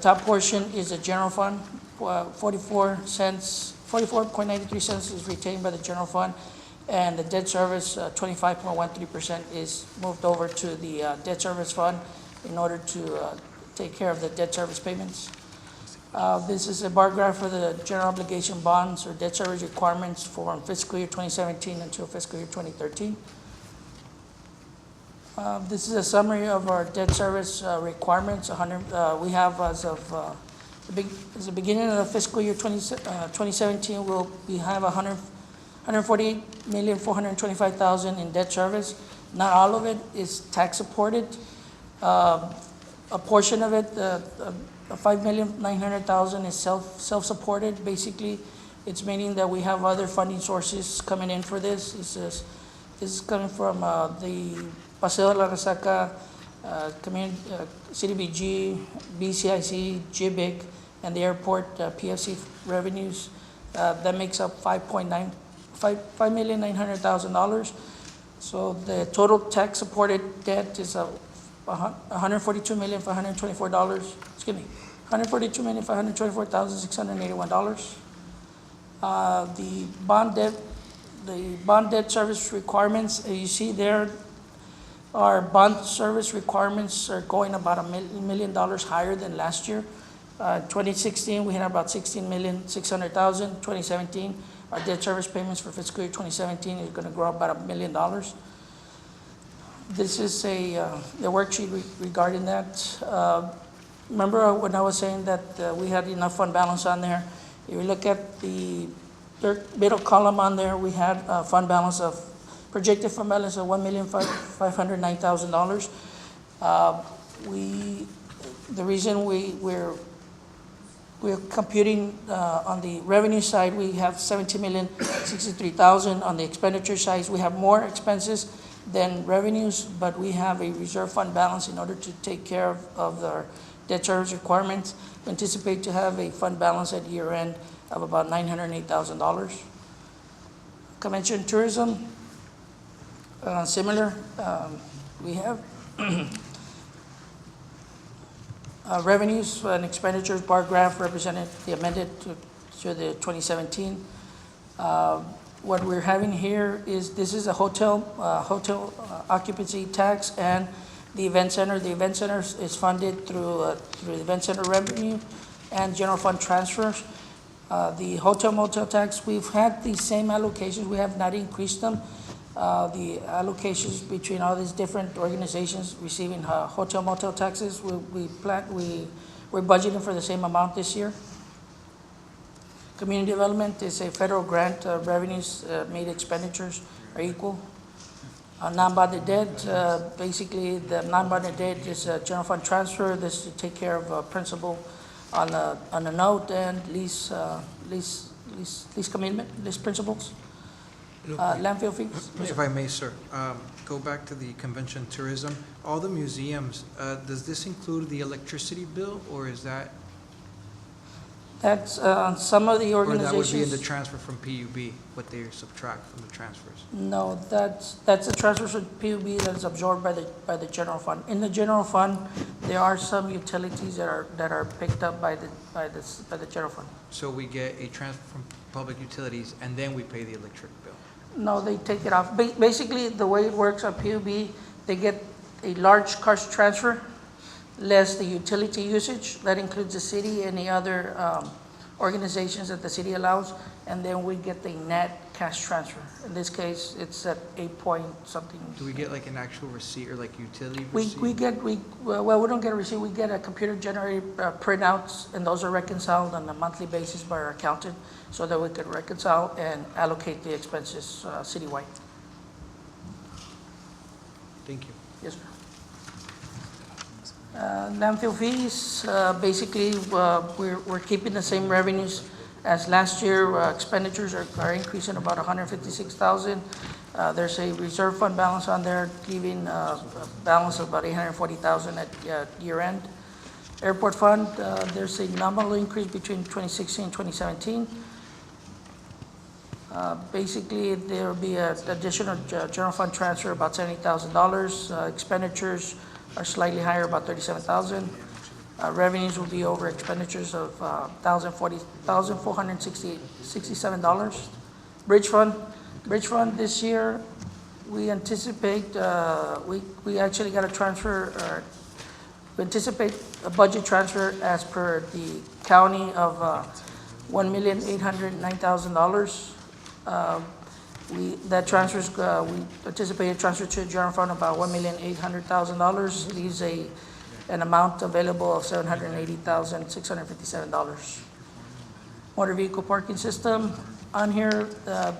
top portion is a general fund. 44.93 cents is retained by the general fund, and the debt service 25.13% is moved over to the debt service fund in order to take care of the debt service payments. This is a bar graph for the general obligation bonds or debt service requirements for fiscal year 2017 until fiscal year 2013. This is a summary of our debt service requirements. We have, as of the beginning of the fiscal year 2017, we have $148,425,000 in debt service. Not all of it is tax supported. A portion of it, $5,900,000 is self-supported. Basically, it's meaning that we have other funding sources coming in for this. This is coming from the Paseo de la Resaca, CDBG, BCIC, JBIC, and the airport PFC revenues. That makes up $5,900,000. So the total tax-supported debt is $142,524. Excuse me, $142,524,681. The bond debt service requirements, you see there, our bond service requirements are going about $1 million higher than last year. 2016, we had about 16,600,000. 2017, our debt service payments for fiscal year 2017 is going to grow up about $1 million. This is the worksheet regarding that. Remember when I was saying that we had enough fund balance on there? If you look at the third middle column on there, we had a projected fund balance of $1,509,000. The reason we're computing on the revenue side, we have $17,063,000. On the expenditure side, we have more expenses than revenues, but we have a reserve fund balance in order to take care of our debt service requirements. We anticipate to have a fund balance at year end of about $908,000. Convention and tourism, similar. We have revenues and expenditures bar graph represented the amended to the 2017. What we're having here is this is a hotel occupancy tax and the event center. The event center is funded through the event center revenue and general fund transfers. The hotel motel tax, we've had the same allocations. We have not increased them. The allocations between all these different organizations receiving hotel motel taxes, we're budgeting for the same amount this year. Community development is a federal grant. Revenues made expenditures are equal. Non-bonded debt, basically the non-bonded debt is a general fund transfer. This is to take care of principal on a note and lease commitment, lease principles. Landfill fees. If I may, sir, go back to the convention tourism. All the museums, does this include the electricity bill, or is that? That's some of the Or organizations. that would be in the transfer from PUB, what they subtract from the transfers? No, that's a transfer from PUB that is absorbed by the general fund. In the general fund, there are some utilities that are picked up by the general fund. So we get a transfer from public utilities, and then we pay the electric bill? No, they take it off. Basically, the way it works on PUB, they get a large cash transfer, less the utility usage. That includes the city, any other organizations that the city allows, and then we get the net cash transfer. In this case, it's at 8 point something. Do we get like an actual receipt or like utility We receipt? we don't get a receipt, we get a computer-generated printouts, and those are reconciled on a monthly basis by our accountant, so that we can reconcile and allocate the expenses citywide. Thank you. Yes, sir. Landfill fees, basically, we're keeping the same revenues as last year. Expenditures are increasing about $156,000. There's a reserve fund balance on there, leaving a balance of about $840,000 at year end. Airport fund, there's a nominal increase between 2016 and 2017. Basically, there will be an additional general fund transfer, about $70,000. Expenditures are slightly higher, about $37,000. Revenues will be over expenditures of $1,467. Bridge fund this year, we anticipate, we actually got a transfer, we anticipate a budget transfer as per the county of $1,809,000. That transfers, we anticipate a transfer to the general fund about $1,800,000, leaves an amount available of $780,657. Motor vehicle parking system, on here,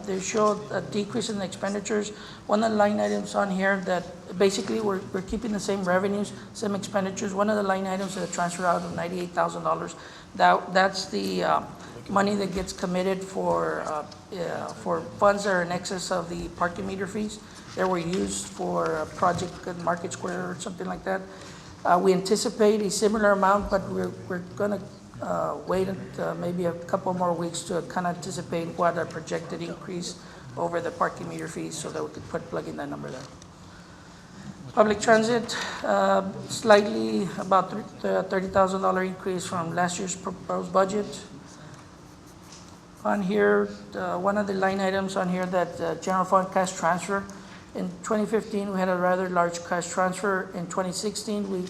they show a decrease in the expenditures. One of the line items on here that basically we're keeping the same revenues, same expenditures. One of the line items that transfer out of $98,000, that's the money that gets committed for funds that are in excess of the parking meter fees that were used for a project at Market Square or something like that. We anticipate a similar amount, but we're going to wait maybe a couple more weeks to kind of anticipate what a projected increase over the parking meter fees, so that we could plug in that number there. Public transit, slightly about $30,000 increase from last year's proposed budget. On here, one of the line items on here that general fund cash transfer In 2015, we had a rather large cash transfer. In 2016, we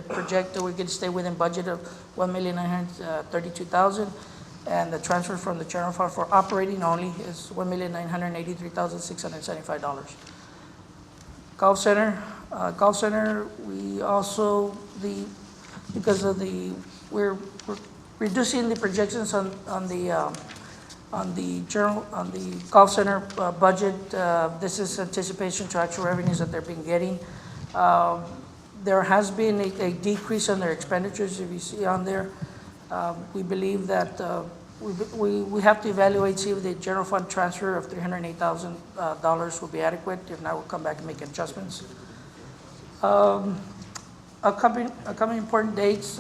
projected we're going to stay within budget of $1,932,000, and the transfer from the general fund for operating only is $1,983,675. Golf Center, we also, because of we're reducing the projections on the Golf Center budget. This is anticipation to actual revenues that they've been getting. There has been a decrease in their expenditures, if you see on there. We believe that we have to evaluate, see if the general fund transfer of $308,000 will be adequate. If not, we'll come back and make adjustments. Upcoming important dates,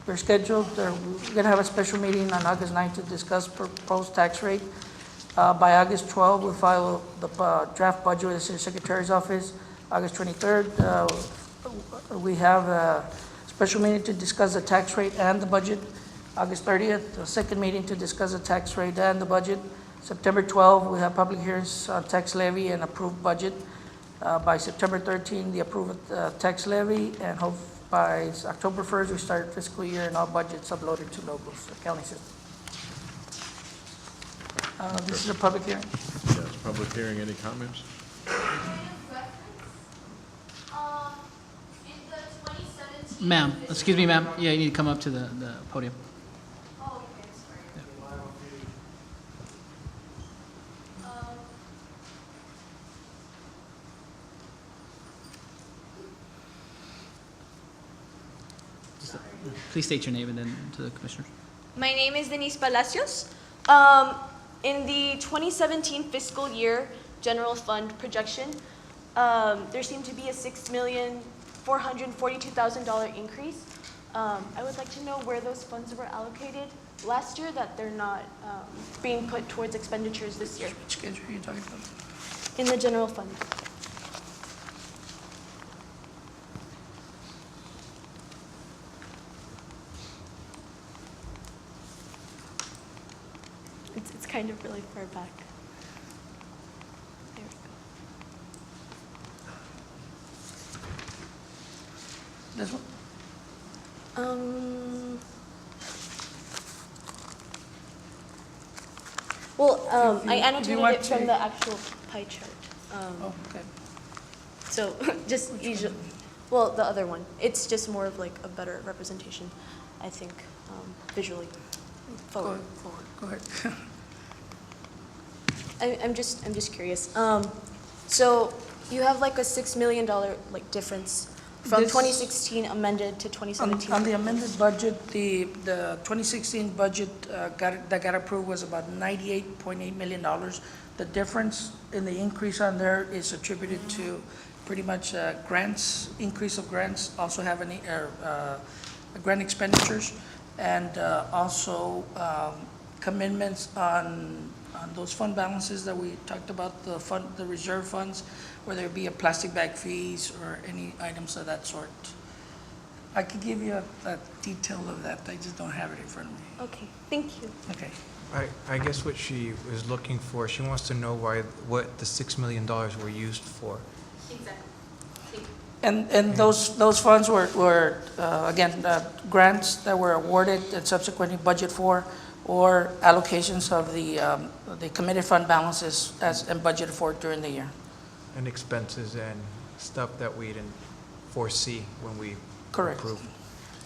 we're scheduled, we're going to have a special meeting on August 9th to discuss proposed tax rate. By August 12th, we'll file the draft budget with the City Secretary's office. August 23rd, we have a special meeting to discuss the tax rate and the budget. August 30th, a second meeting to discuss the tax rate and the budget. September 12th, we have public hearings on tax levy and approved budget. By September 13th, the approved tax levy, and hope by October 1st, we start fiscal year and all budgets uploaded to Logos, the county system. This is a public hearing. Yes, public hearing, any comments? Ma'am, excuse me, ma'am. Yeah, you need to come up to the podium. Please state your name and then to the commissioners. My name is Denise Palacios. In the 2017 fiscal year general fund projection, there seemed to be a $6,442,000 increase. I would like to know where those funds were allocated last year that they're not being put towards expenditures this year. Which schedule are you talking about? In the general fund. It's kind of really far back. There we go. This one? I you annotated want it from to- the actual pie chart. Oh, okay. So just usually, well, the other one. It's just more of like a better representation, I think, visually. Forward. Go ahead. I'm just curious. So you have like a $6 million like difference from This- 2016 amended to 2017. On the amended budget, the 2016 budget that got approved was about $98.8 million. The difference in the increase on there is attributed to pretty much grants, increase of grants, also have any grant expenditures, and also commitments on those fund balances that we talked about, the reserve funds, whether it be a plastic bag fees or any items of that sort. I could give you a detail of that, I just don't have it in front of me. Okay, thank you. Okay. I guess what she is looking for, she wants to know what the $6 million were used for. Exactly. And those funds were again, grants that were awarded and subsequently budgeted for, or allocations of the committed fund balances and budgeted for during the year. And expenses and stuff that we didn't foresee when we Correct. approved.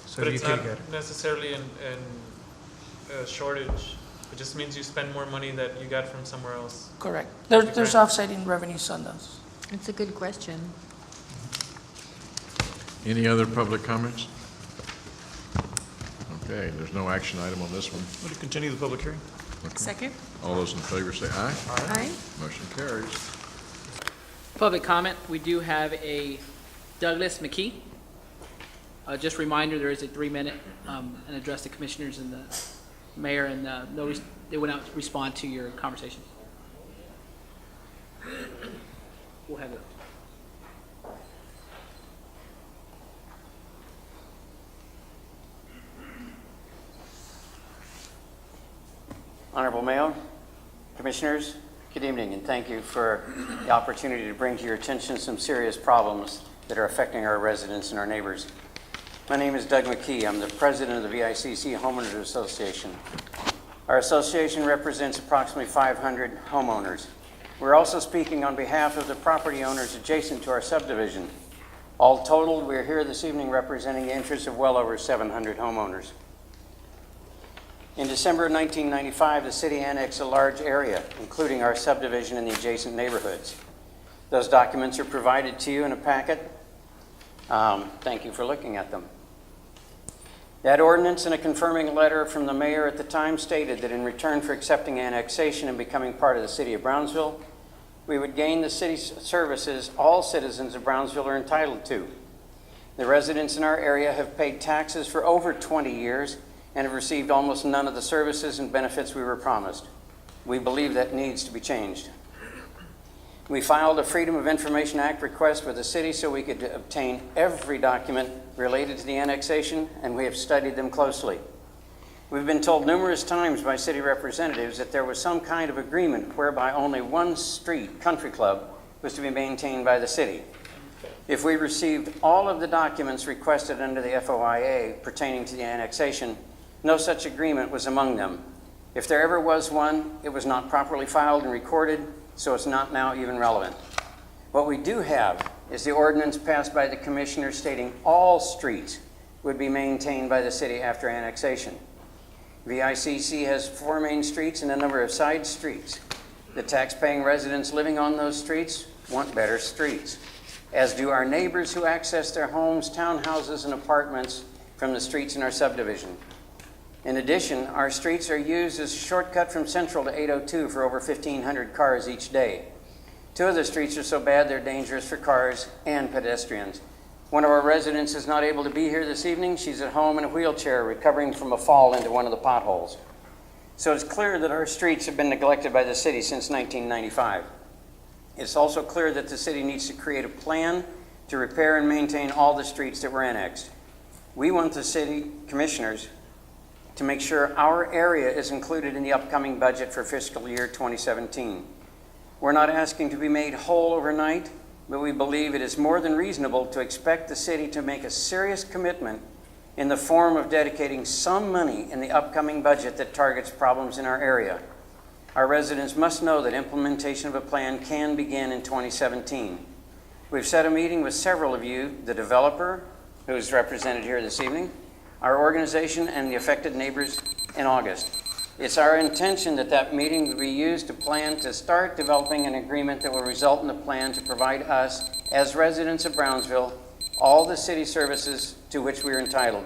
So But you it's could not get, necessarily a shortage. It just means you spend more money that you got from somewhere else. Correct. There's offsetting revenues on those. It's a good question. Any other public comments? Okay, there's no action item on this one. Would you continue the public hearing? Second? All those in favor say aye. Aye. Motion carries. Public comment, we do have a Douglas McKee. Just a reminder, there is a 3-minute and address the commissioners and the mayor, and they went out to respond to your conversation. We'll have it. Honorable Mayor, Commissioners, Good evening, and thank you for the opportunity to bring to your attention some serious problems that are affecting our residents and our neighbors. My name is Doug McKee. I'm the president of the VICC Homeowners Association. Our association represents approximately 500 homeowners. We're also speaking on behalf of the property owners adjacent to our subdivision. All totaled, we're here this evening representing the interests of well over 700 homeowners. In December of 1995, the city annexed a large area, including our subdivision and the adjacent neighborhoods. Those documents are provided to you in a packet. Thank you for looking at them. That ordinance and a confirming letter from the mayor at the time stated that in return for accepting annexation and becoming part of the city of Brownsville, we would gain the city's services all citizens of Brownsville are entitled to. The residents in our area have paid taxes for over 20 years and have received almost none of the services and benefits we were promised. We believe that needs to be changed. We filed a Freedom of Information Act request with the city so we could obtain every document related to the annexation, and we have studied them closely. We've been told numerous times by city representatives that there was some kind of agreement whereby only one street, Country Club, was to be maintained by the city. If we received all of the documents requested under the FOIA pertaining to the annexation, no such agreement was among them. If there ever was one, it was not properly filed and recorded, so it's not now even relevant. What we do have is the ordinance passed by the commissioner stating all streets would be maintained by the city after annexation. VICC has 4 main streets and a number of side streets. The tax-paying residents living on those streets want better streets, as do our neighbors who access their homes, townhouses, and apartments from the streets in our subdivision. In addition, our streets are used as a shortcut from Central to 802 for over 1,500 cars each day. 2 of the streets are so bad they're dangerous for cars and pedestrians. One of our residents is not able to be here this evening. She's at home in a wheelchair recovering from a fall into one of the potholes. So it's clear that our streets have been neglected by the city since 1995. It's also clear that the city needs to create a plan to repair and maintain all the streets that were annexed. We want the city commissioners to make sure our area is included in the upcoming budget for fiscal year 2017. We're not asking to be made whole overnight, but we believe it is more than reasonable to expect the city to make a serious commitment in the form of dedicating some money in the upcoming budget that targets problems in our area. Our residents must know that implementation of a plan can begin in 2017. We've set a meeting with several of you, the developer, who is represented here this evening, our organization, and the affected neighbors in August. It's our intention that that meeting will be used to plan to start developing an agreement that will result in a plan to provide us, as residents of Brownsville, all the city services to which we are entitled.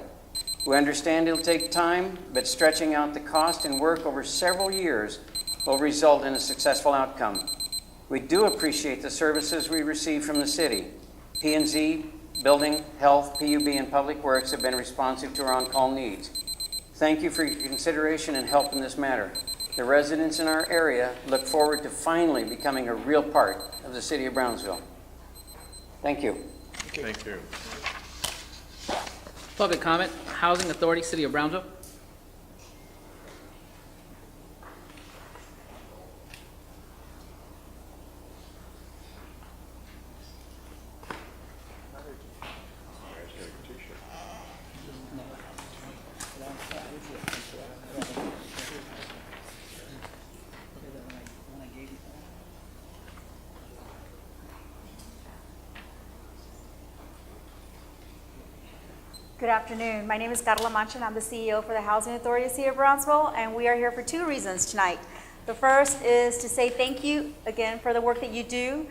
We understand it'll take time, but stretching out the cost and work over several years will result in a successful outcome. We do appreciate the services we receive from the city. P&Z, Building, Health, PUB, and Public Works have been responsive to our on-call needs. Thank you for your consideration and help in this matter. The residents in our area look forward to finally becoming a real part of the city of Brownsville. Thank you. Thank you. Public comment, Housing Authority, City of Brownsville. Good afternoon. My name is Carla Mancha, and I'm the CEO for the Housing Authority of the City of Brownsville, and we are here for 2 reasons tonight. The first is to say thank you again for the work that you do.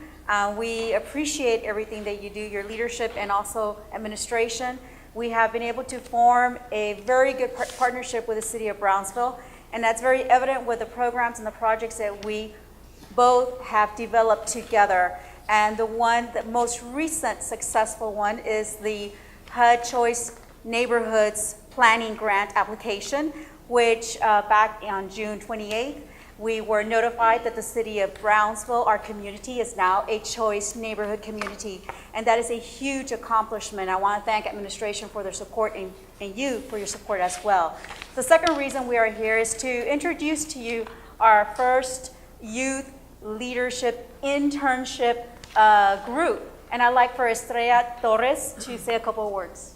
We appreciate everything that you do, your leadership and also administration. We have been able to form a very good partnership with the City of Brownsville, and that's very evident with the programs and the projects that we both have developed together. And the most recent successful one is the HUD Choice Neighborhoods Planning Grant application, which back on June 28th, we were notified that the city of Brownsville, our community, is now a choice neighborhood community. And that is a huge accomplishment. I want to thank administration for their support and you for your support as well. The second reason we are here is to introduce to you our first youth leadership internship group. And I'd like for Estrella Torres to say a couple of words.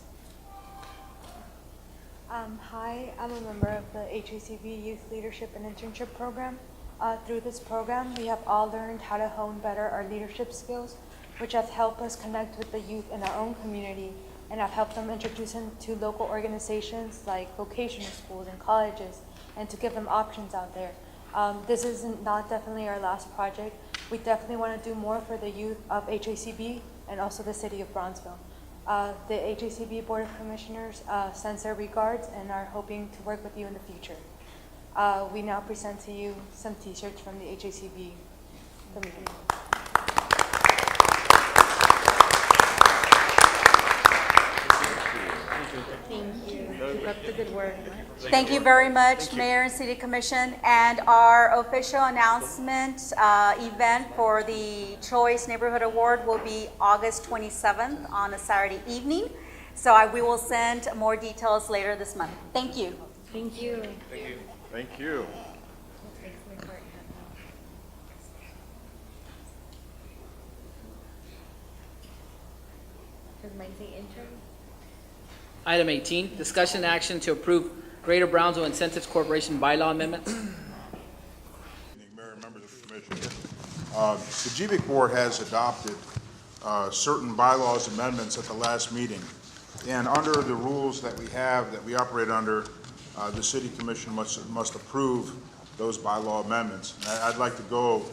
Hi, I'm a member of the HACB Youth Leadership and Internship Program. Through this program, we have all learned how to hone better our leadership skills, which have helped us connect with the youth in our own community and have helped them introduce them to local organizations like vocational schools and colleges, and to give them options out there. This is not definitely our last project. We definitely want to do more for the youth of HACB and also the city of Bronzeville. The HACB Board of Commissioners sends their regards and are hoping to work with you in the future. We now present to you some t-shirts from the HACB community. Thank you. Keep up the good work. Thank you very much, Mayor and City Commission. And our official announcement event for the Choice Neighborhood Award will be August 27th on a Saturday evening. So we will send more details later this month. Thank you. Thank you. Thank you. Thank you. Does mine say intern? Item 18, discussion and action to approve Greater Brownsville Incentives Corporation bylaw amendments. Mayor and members of the commission. The GBIC board has adopted certain bylaws amendments at the last meeting. And under the rules that we have, that we operate under, the city commission must approve those bylaw amendments. And I'd like to go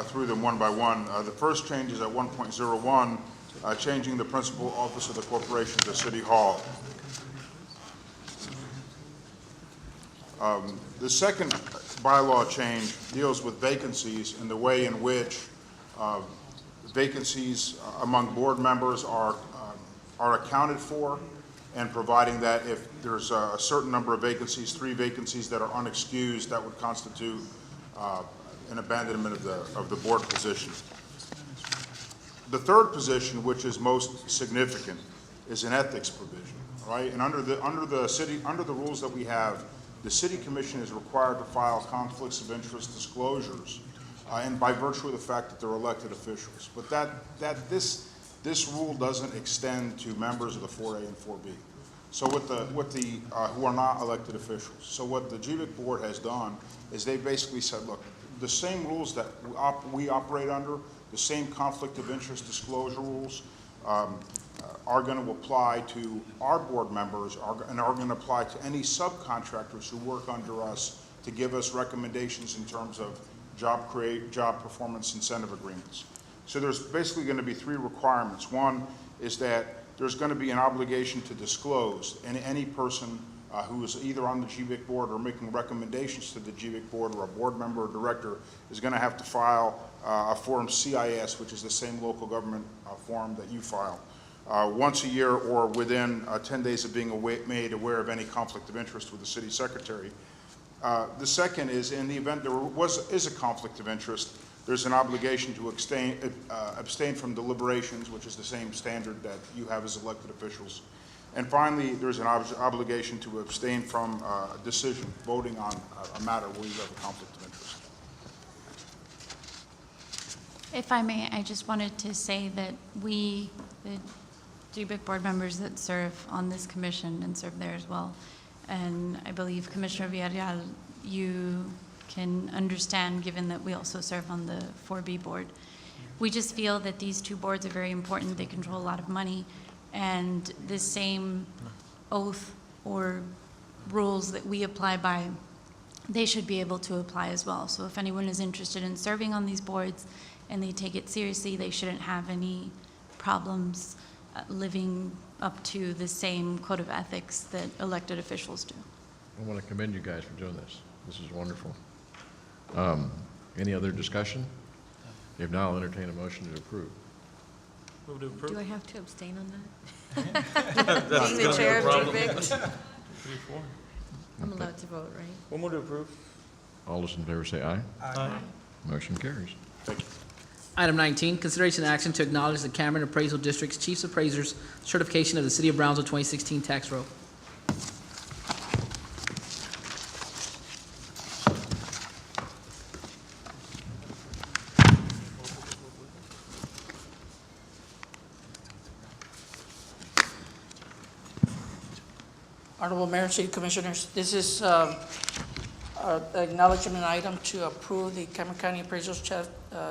through them one by one. The first change is at 1.01, changing the principal office of the corporation to City Hall. The second bylaw change deals with vacancies and the way in which vacancies among board members are accounted for, and providing that if there's a certain number of vacancies, 3 vacancies that are unexcused, that would constitute an abandonment of the board position. The third position, which is most significant, is an ethics provision, right? And under the rules that we have, the city commission is required to file conflicts of interest disclosures, and by virtue of the fact that they're elected officials. But this rule doesn't extend to members of the 4A and 4B. So who are not elected officials. So what the GBIC board has done is they basically said, look, the same rules that we operate under, the same conflict of interest disclosure rules are going to apply to our board members and are going to apply to any subcontractors who work under us to give us recommendations in terms of job performance incentive agreements. So there's basically going to be 3 requirements. One is that there's going to be an obligation to disclose, and any person who is either on the GBIC board or making recommendations to the GBIC board, or a board member or director, is going to have to file a Form CIS, which is the same local government form that you file, once a year or within 10 days of being made aware of any conflict of interest with the city secretary. The second is, in the event there is a conflict of interest, there's an obligation to abstain from deliberations, which is the same standard that you have as elected officials. And finally, there's an obligation to abstain from a decision, voting on a matter where you have a conflict of interest. If I may, I just wanted to say that we, the GBIC board members that serve on this commission and serve there as well, and I believe Commissioner Villarreal, you can understand, given that we also serve on the 4B board. We just feel that these 2 boards are very important. They control a lot of money, and the same oath or rules that we apply by, they should be able to apply as well. So if anyone is interested in serving on these boards and they take it seriously, they shouldn't have any problems living up to the same code of ethics that elected officials do. I want to commend you guys for doing this. This is wonderful. Any other discussion? If not, I'll entertain a motion to approve. Move to approve. Do I have to abstain on that? That's Being the gonna be chair a of problem. GBIC? 3-4. I'm allowed to vote, right? We'll move to approve. All those in favor say aye. Aye. Motion carries. Thank you. Item 19, consideration and action to acknowledge the Cameron Appraisal District's Chiefs Appraisers certification of the City of Brownsville 2016 tax roll. Honorable Mayor, City Commissioners, this is an acknowledgement item to approve the Cameron County Appraisals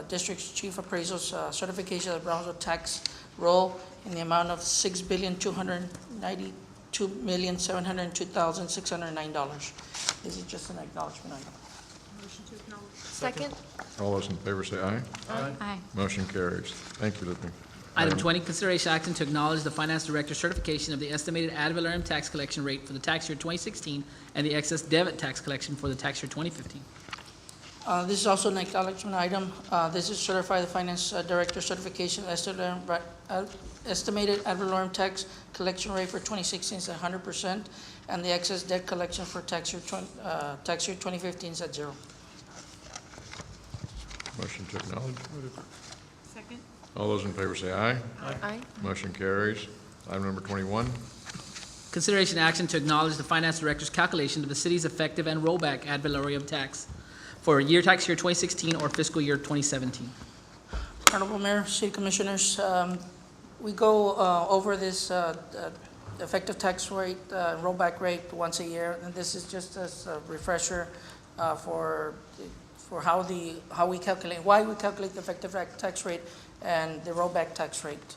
District's Chief Appraisal's certification of the Brownsville tax roll in the amount of $6,292,702,609. This is just an acknowledgement item. Second? All those in favor say aye. Aye. Motion carries. Thank you, Libby. Item 20, consideration action to acknowledge the finance director's certification of the estimated ad valorem tax collection rate for the tax year 2016 and the excess debit tax collection for the tax year 2015. This is also an acknowledgement item. This is certify the finance director certification estimated ad valorem tax collection rate for 2016 is at 100%, and the excess debt collection for tax year 2015 is at 0. Motion to acknowledge. Second? All those in favor say aye. Aye. Motion carries. Item number 21. Consideration action to acknowledge the finance director's calculation of the city's effective and rollback ad valorem tax for tax year 2016 or fiscal year 2017. Honorable Mayor, City Commissioners, we go over this effective tax rate, rollback rate once a year, and this is just as a refresher for how we calculate, why we calculate the effective tax rate and the rollback tax rate.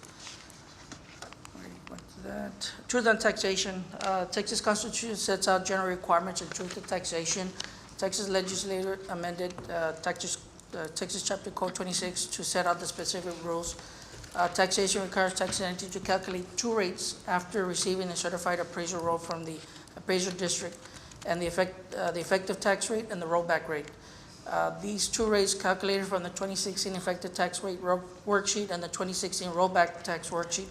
Truth on taxation. Texas Constitution sets out general requirements of truth in taxation. Texas legislature amended Texas Chapter Code 26 to set out the specific rules. Taxation requires taxing entity to calculate two rates after receiving a certified appraisal roll from the appraisal district, and the effective tax rate and the rollback rate. These two rates calculated from the 2016 effective tax rate worksheet and the 2016 rollback tax worksheet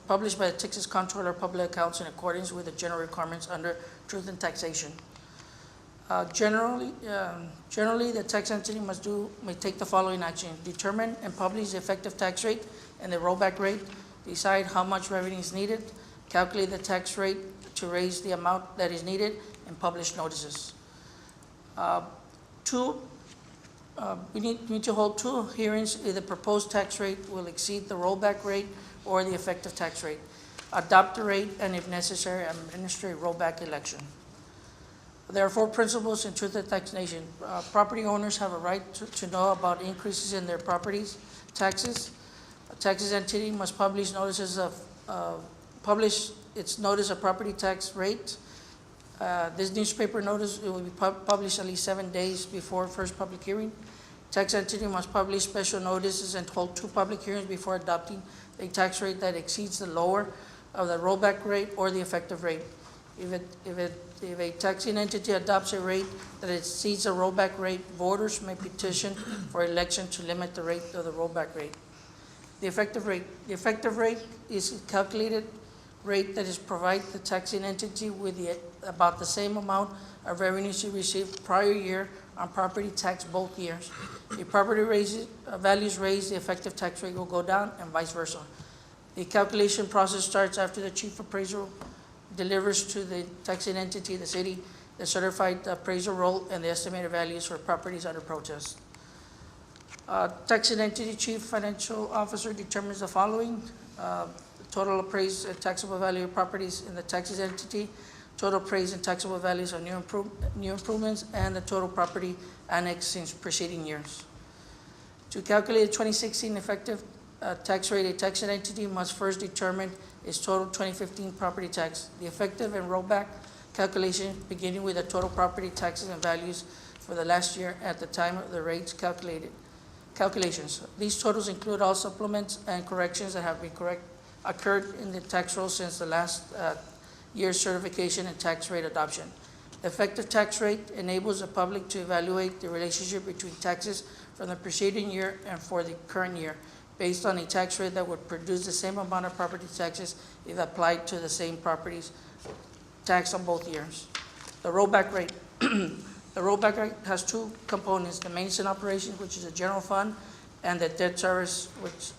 published by the Texas Comptroller of Public Accounts in accordance with the general requirements under Truth in Taxation. Generally, the tax entity may take the following action: determine and publish the effective tax rate and the rollback rate, decide how much revenue is needed, calculate the tax rate to raise the amount that is needed, and publish notices. We need to hold two hearings if the proposed tax rate will exceed the rollback rate or the effective tax rate. Adopt the rate, and if necessary, administer a rollback election. There are 4 principles in Truth in Taxation. Property owners have a right to know about increases in their properties taxes. A taxes entity must publish its notice of property tax rate. This newspaper notice will be published at least 7 days before first public hearing. Tax entity must publish special notices and hold 2 public hearings before adopting a tax rate that exceeds the lower of the rollback rate or the effective rate. If a taxing entity adopts a rate that exceeds the rollback rate, voters may petition for election to limit the rate of the rollback rate. The effective rate. The effective rate is a calculated rate that is provided the taxing entity with about the same amount of revenues it received prior year on property tax both years. If property values raise, the effective tax rate will go down, and vice versa. The calculation process starts after the chief appraiser delivers to the taxing entity, the city, the certified appraisal roll and the estimated values for properties under protest. Taxing entity chief financial officer determines the following: total appraised taxable value of properties in the taxes entity, total appraised and taxable values of new improvements, and the total property annexed in preceding years. To calculate the 2016 effective tax rate, a taxing entity must first determine its total 2015 property tax. The effective and rollback calculation beginning with the total property taxes and values for the last year at the time of the rates calculations. These totals include all supplements and corrections that have been occurred in the tax roll since the last year's certification and tax rate adoption. The effective tax rate enables the public to evaluate the relationship between taxes from the preceding year and for the current year, based on a tax rate that would produce the same amount of property taxes if applied to the same properties taxed on both years. The rollback rate. The rollback rate has 2 components: the maintenance and operations, which is a general fund, and the debt service,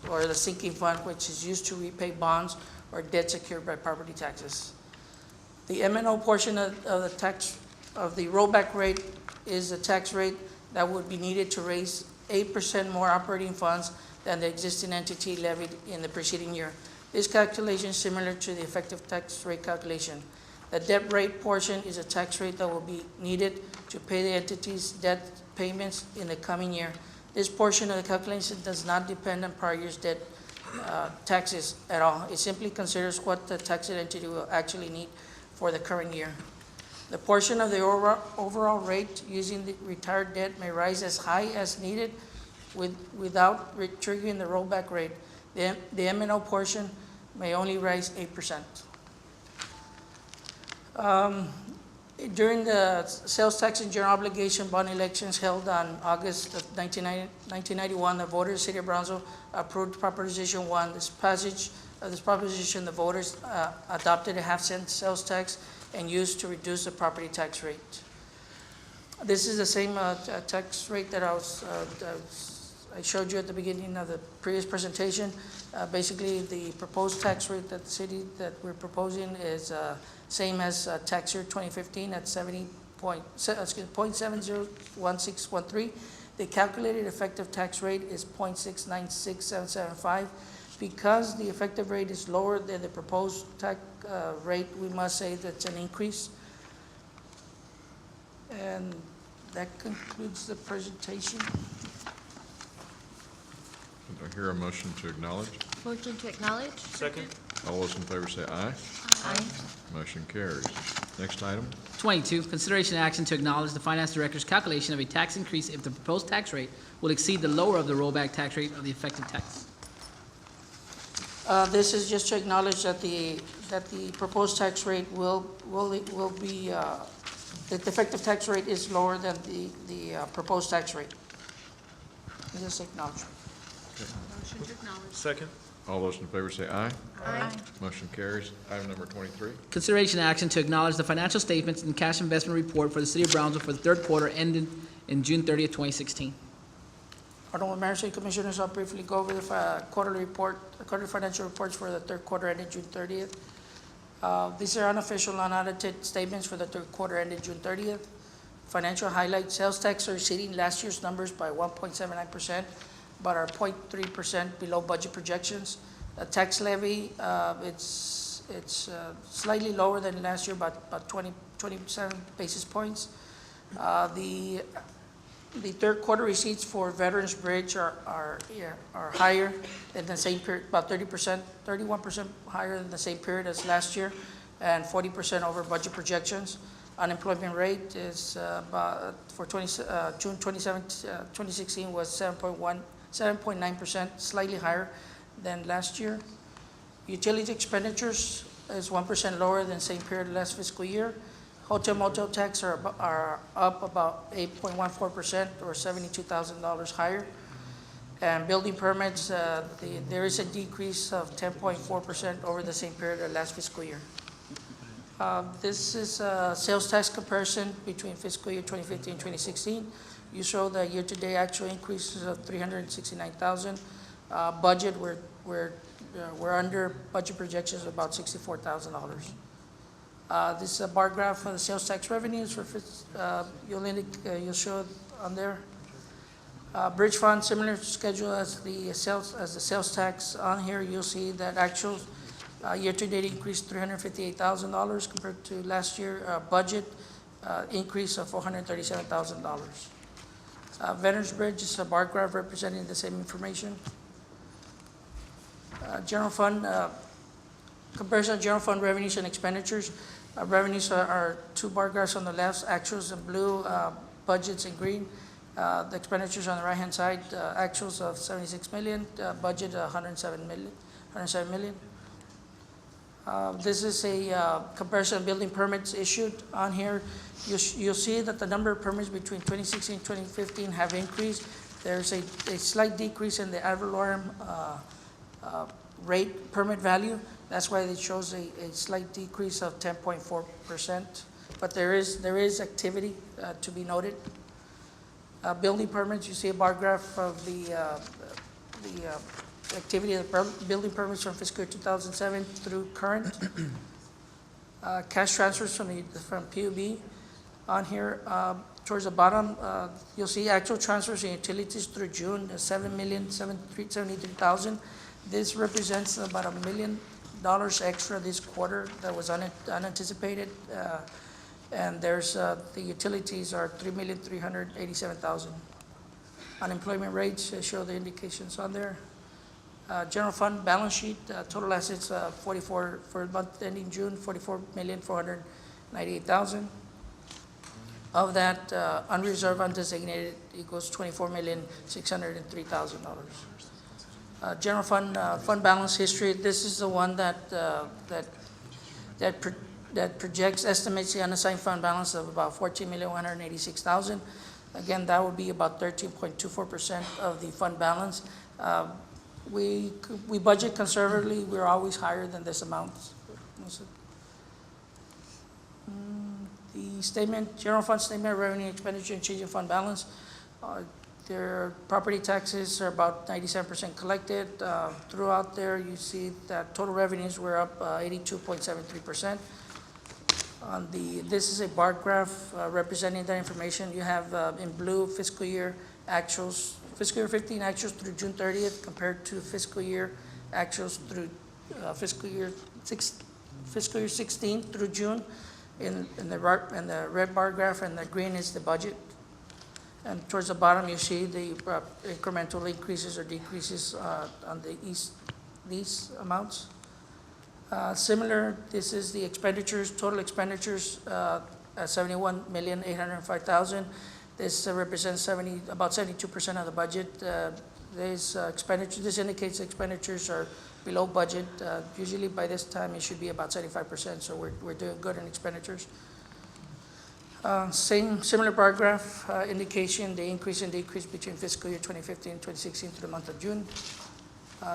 or the sinking fund, which is used to repay bonds or debt secured by property taxes. The M&O portion of the rollback rate is the tax rate that would be needed to raise 8% more operating funds than the existing entity levied in the preceding year. This calculation is similar to the effective tax rate calculation. The debt rate portion is a tax rate that will be needed to pay the entity's debt payments in the coming year. This portion of the calculation does not depend on prior year's debt taxes at all. It simply considers what the taxed entity will actually need for the current year. The portion of the overall rate using the retired debt may rise as high as needed without triggering the rollback rate. The M&O portion may only rise 8%. During the sales tax and general obligation bond elections held on August of 1991, the voters of the City of Brownsville approved Proposition 1. This passage of this proposition, the voters adopted a half-cent sales tax and used to reduce the property tax rate. This is the same tax rate that I showed you at the beginning of the previous presentation. Basically, the proposed tax rate that the city that we're proposing is same as tax year 2015 at 0.701613. The calculated effective tax rate is 0.696775. Because the effective rate is lower than the proposed tax rate, we must say that's an increase. And that concludes the presentation. Do I hear a motion to acknowledge? Motion to acknowledge? Second. All those in favor say aye. Aye. Motion carries. Next item. 22, consideration and action to acknowledge the finance director's calculation of a tax increase if the proposed tax rate will exceed the lower of the rollback tax rate of the effective tax. This is just to acknowledge that the proposed tax rate will be, that the effective tax rate is lower than the proposed tax rate. Just acknowledge. Motion to acknowledge. Second. All those in favor say aye. Aye. Motion carries. Item number 23. Consideration and action to acknowledge the financial statements and cash investment report for the City of Brownsville for the third quarter ended in June 30th, 2016. Honorable Mayor, City Commissioners, I'll briefly go over the quarterly financial reports for the third quarter ended June 30th. These are unofficial, unaudited statements for the third quarter ended June 30th. Financial highlights: sales tax are exceeding last year's numbers by 1.79%, but are 0.3% below budget projections. The tax levy, it's slightly lower than last year, about 27 basis points. The third quarter receipts for Veterans Bridge are higher than the same period, about 31% higher than the same period as last year, and 40% over budget projections. Unemployment rate is for June 2016 was 7.9%, slightly higher than last year. Utility expenditures is 1% lower than same period last fiscal year. Hotel motel tax are up about 8.14%, or $72,000 higher. And building permits, there is a decrease of 10.4% over the same period of last fiscal year. This is a sales tax comparison between fiscal year 2015 and 2016. You show the year-to-date actual increases of $369,000. Budget, we're under budget projections of about $64,000. This is a bar graph for the sales tax revenues for you'll show it on there. Bridge fund, similar schedule as the sales tax on here. You'll see that actual year-to-date increased $358,000 compared to last year. Budget increase of $437,000. Veterans Bridge is a bar graph representing the same information. General fund, comparison of general fund revenues and expenditures. Revenues are two bar graphs on the left, actuals in blue, budgets in green. The expenditures on the right-hand side, actuals of $76 million, budget $107 million. This is a comparison of building permits issued on here. You'll see that the number of permits between 2016 and 2015 have increased. There's a slight decrease in the ad valorem rate permit value. That's why it shows a slight decrease of 10.4%. But there is activity to be noted. Building permits, you see a bar graph of the activity of the building permits from fiscal year 2007 through current. Cash transfers from PUB on here. Towards the bottom, you'll see actual transfers in utilities through June, $7,773,000. This represents about $1 million extra this quarter that was unanticipated. And there's, the utilities are $3,387,000. Unemployment rates show the indications on there. General fund balance sheet, total assets, 44, for the month ending June, 44,498,000. Of that, unreserved, undesignated equals $24,603,000. General fund, fund balance history, this is the one that projects, estimates the unassigned fund balance of about $14,186,000. Again, that would be about 13.24% of the fund balance. We budget conservatively. We're always higher than this amount. The statement, general fund statement of revenue, expenditure, and change in fund balance. Their property taxes are about 97% collected. Throughout there, you see that total revenues were up 82.73%. This is a bar graph representing that information. You have in blue fiscal year actuals, fiscal year 15 actuals through June 30th compared to fiscal year actuals through fiscal year 16 through June in the red bar graph, and the green is the budget. And towards the bottom, you see the incremental increases or decreases on these amounts. Similar, this is the expenditures, total expenditures at $71,805,000. This represents about 72% of the budget. This indicates expenditures are below budget. Usually by this time, it should be about 75%, so we're doing good in expenditures. Similar bar graph indication, the increase and decrease between fiscal year 2015 and 2016 through the month of June.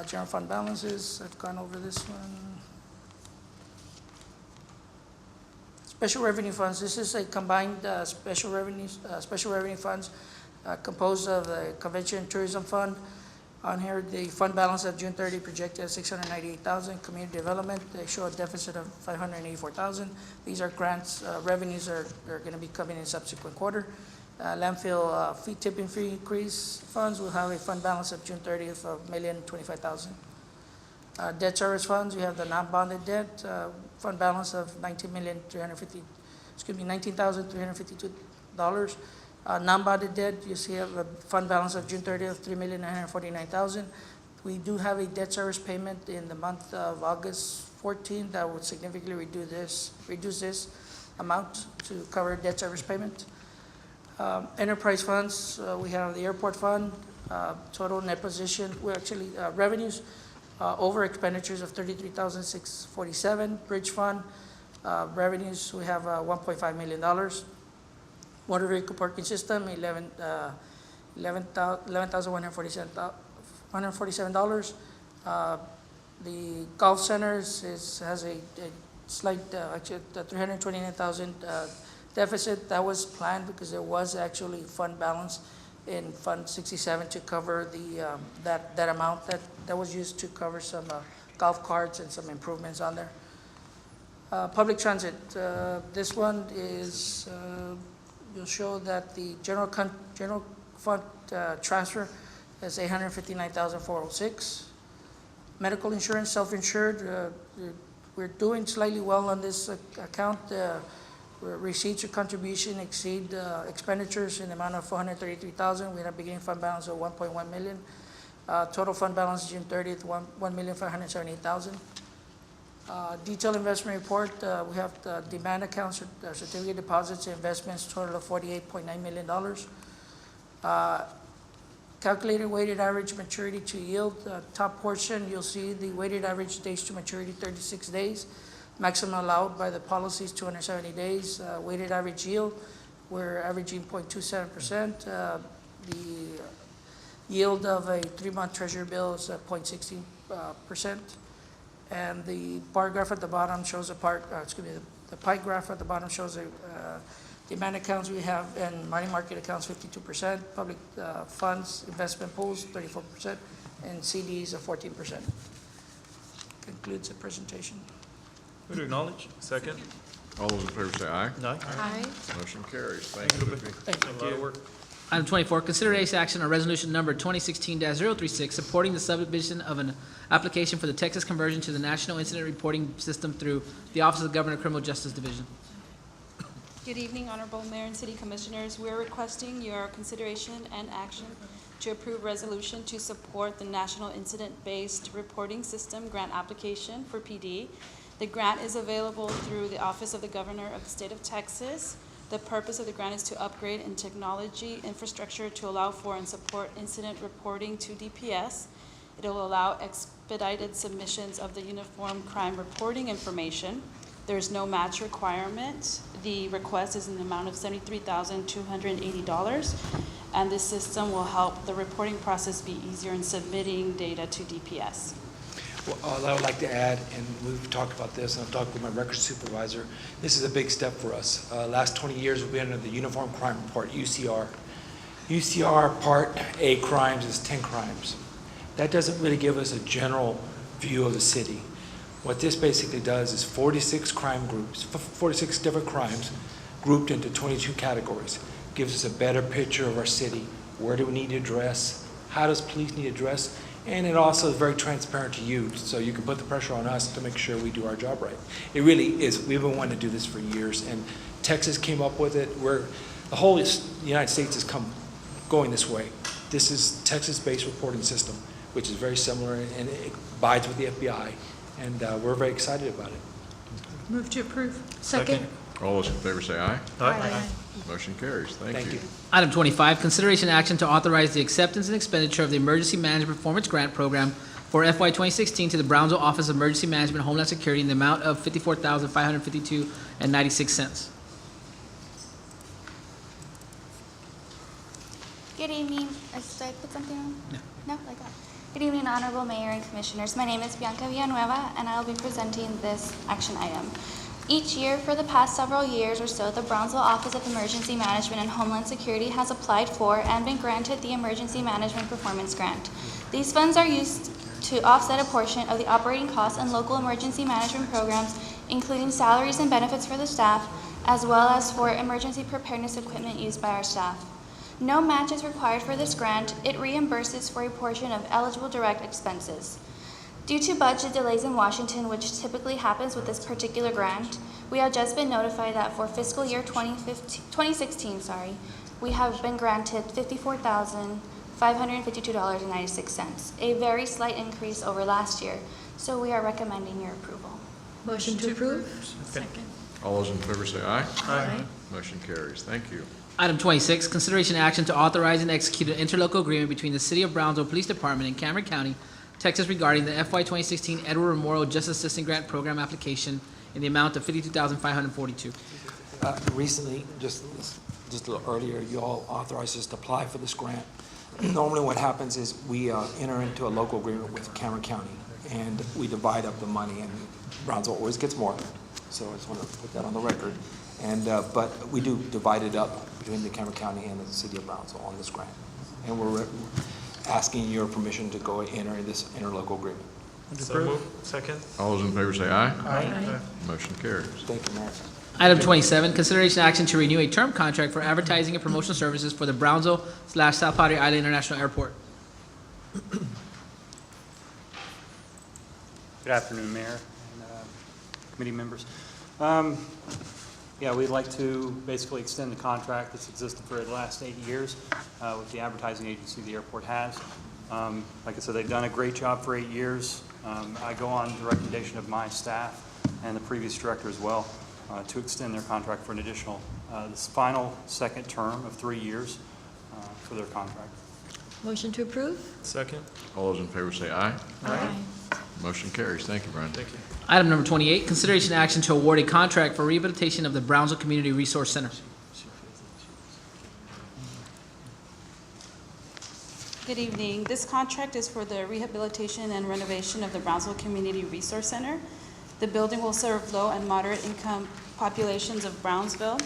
General fund balances, I've gone over this one. Special revenue funds, this is a combined special revenue funds composed of the Convention and Tourism Fund. On here, the fund balance of June 30 projected at $698,000. Community development, they show a deficit of $584,000. These are grants, revenues are going to be coming in subsequent quarter. Landfill tipping fee increase funds will have a fund balance of June 30th of $1,025,000. Debt service funds, we have the non-bonded debt, fund balance of $19,352. Non-bonded debt, you see have a fund balance of June 30th, $3,949,000. We do have a debt service payment in the month of August 14 that would significantly reduce this amount to cover debt service payment. Enterprise funds, we have the airport fund, total net position, revenues over expenditures of $33,647. Bridge fund, revenues, we have $1.5 million. Motor vehicle parking system, $11,147. The golf centers has a slight, $329,000 deficit. That was planned because there was actually fund balance in Fund 67 to cover that amount that was used to cover some golf carts and some improvements on there. Public transit, this one is, you'll show that the general fund transfer is $859,406. Medical insurance, self-insured, we're doing slightly well on this account. Receipts or contribution exceed expenditures in the amount of $433,000. We had a beginning fund balance of $1.1 million. Total fund balance June 30th, $1,578,000. Detailed investment report, we have the demand accounts, certificate deposits, and investments total of $48.9 million. Calculated weighted average maturity to yield, top portion, you'll see the weighted average days to maturity, 36 days. Maximum allowed by the policy is 270 days. Weighted average yield, we're averaging 0.27%. The yield of a 3-month treasury bill is 0.16%. And the bar graph at the bottom shows the pie graph at the bottom shows demand accounts we have and money market accounts 52%, public funds, investment pools 34%, and CDs of 14%. Concludes the presentation. Move to acknowledge. Second. All those in favor say aye. Aye. Aye. Motion carries. Thank you. Thank you. A lot of work. Item 24, consideration action on resolution number 2016-036, supporting the submission of an application for the Texas conversion to the National Incident Reporting System through the Office of the Governor Criminal Justice Division. Good evening, Honorable Mayor and City Commissioners. We're requesting your consideration and action to approve resolution to support the National Incident-Based Reporting System grant application for PD. The grant is available through the Office of the Governor of the State of Texas. The purpose of the grant is to upgrade in technology infrastructure to allow for and support incident reporting to DPS. It will allow expedited submissions of the uniform crime reporting information. There is no match requirement. The request is in the amount of $73,280, and this system will help the reporting process be easier in submitting data to DPS. Well, all I would like to add, and we've talked about this, and I've talked with my records supervisor, this is a big step for us. Last 20 years, we've been under the Uniform Crime Report, UCR. UCR Part A crimes is 10 crimes. That doesn't really give us a general view of the city. What this basically does is 46 crime groups, 46 different crimes grouped into 22 categories. Gives us a better picture of our city. Where do we need to address? How does police need to address? And it also is very transparent to you, so you can put the pressure on us to make sure we do our job right. It really is. We've been wanting to do this for years, and Texas came up with it. The whole United States has come going this way. This is Texas-based reporting system, which is very similar, and it abides with the FBI, and we're very excited about it. Move to approve. Second. All those in favor say aye. Aye. Motion carries. Thank you. Item 25, consideration action to authorize the acceptance and expenditure of the Emergency Management Performance Grant Program for FY 2016 to the Brownsville Office of Emergency Management Homeland Security in the amount of $54,552.96. Good evening. Should I put something on? No, like that. Good evening, Honorable Mayor and Commissioners. My name is Bianca Villanueva, and I will be presenting this action item. Each year for the past several years or so, the Brownsville Office of Emergency Management and Homeland Security has applied for and been granted the Emergency Management Performance Grant. These funds are used to offset a portion of the operating costs and local emergency management programs, including salaries and benefits for the staff, as well as for emergency preparedness equipment used by our staff. No match is required for this grant. It reimburses for a portion of eligible direct expenses. Due to budget delays in Washington, which typically happens with this particular grant, we have just been notified that for fiscal year 2016, we have been granted $54,552.96, a very slight increase over last year. So we are recommending your approval. Motion to approve. Second. All those in favor say aye. Aye. Motion carries. Thank you. Item 26, consideration action to authorize and execute an interlocal agreement between the City of Brownsville Police Department and Cameron County, Texas regarding the FY 2016 Edward Memorial Justice Assistant Grant Program application in the amount of $52,542. Recently, just a little earlier, you all authorized us to apply for this grant. Normally what happens is we enter into a local agreement with Cameron County, and we divide up the money, and Brownsville always gets more. So I just want to put that on the record. And but we do divide it up between the Cameron County and the City of Brownsville on this grant. And we're asking your permission to go enter this interlocal agreement. So moved. Second. All those in favor say aye. Aye. Motion carries. Thank you, Mayor. Item 27, consideration action to renew a term contract for advertising and promotional services for the Brownsville/South Padre Island International Airport. Good afternoon, Mayor and committee members. Yeah, we'd like to basically extend the contract that's existed for the last 8 years with the advertising agency the airport has. Like I said, they've done a great job for 8 years. I go on the recommendation of my staff and the previous director as well to extend their contract for an additional, this final second term of 3 years for their contract. Motion to approve. Second. All those in favor say aye. Aye. Motion carries. Thank you, Brian. Thank you. Item number 28, consideration action to award a contract for rehabilitation of the Brownsville Community Resource Center. Good evening. This contract is for the rehabilitation and renovation of the Brownsville Community Resource Center. The building will serve low and moderate income populations of Brownsville.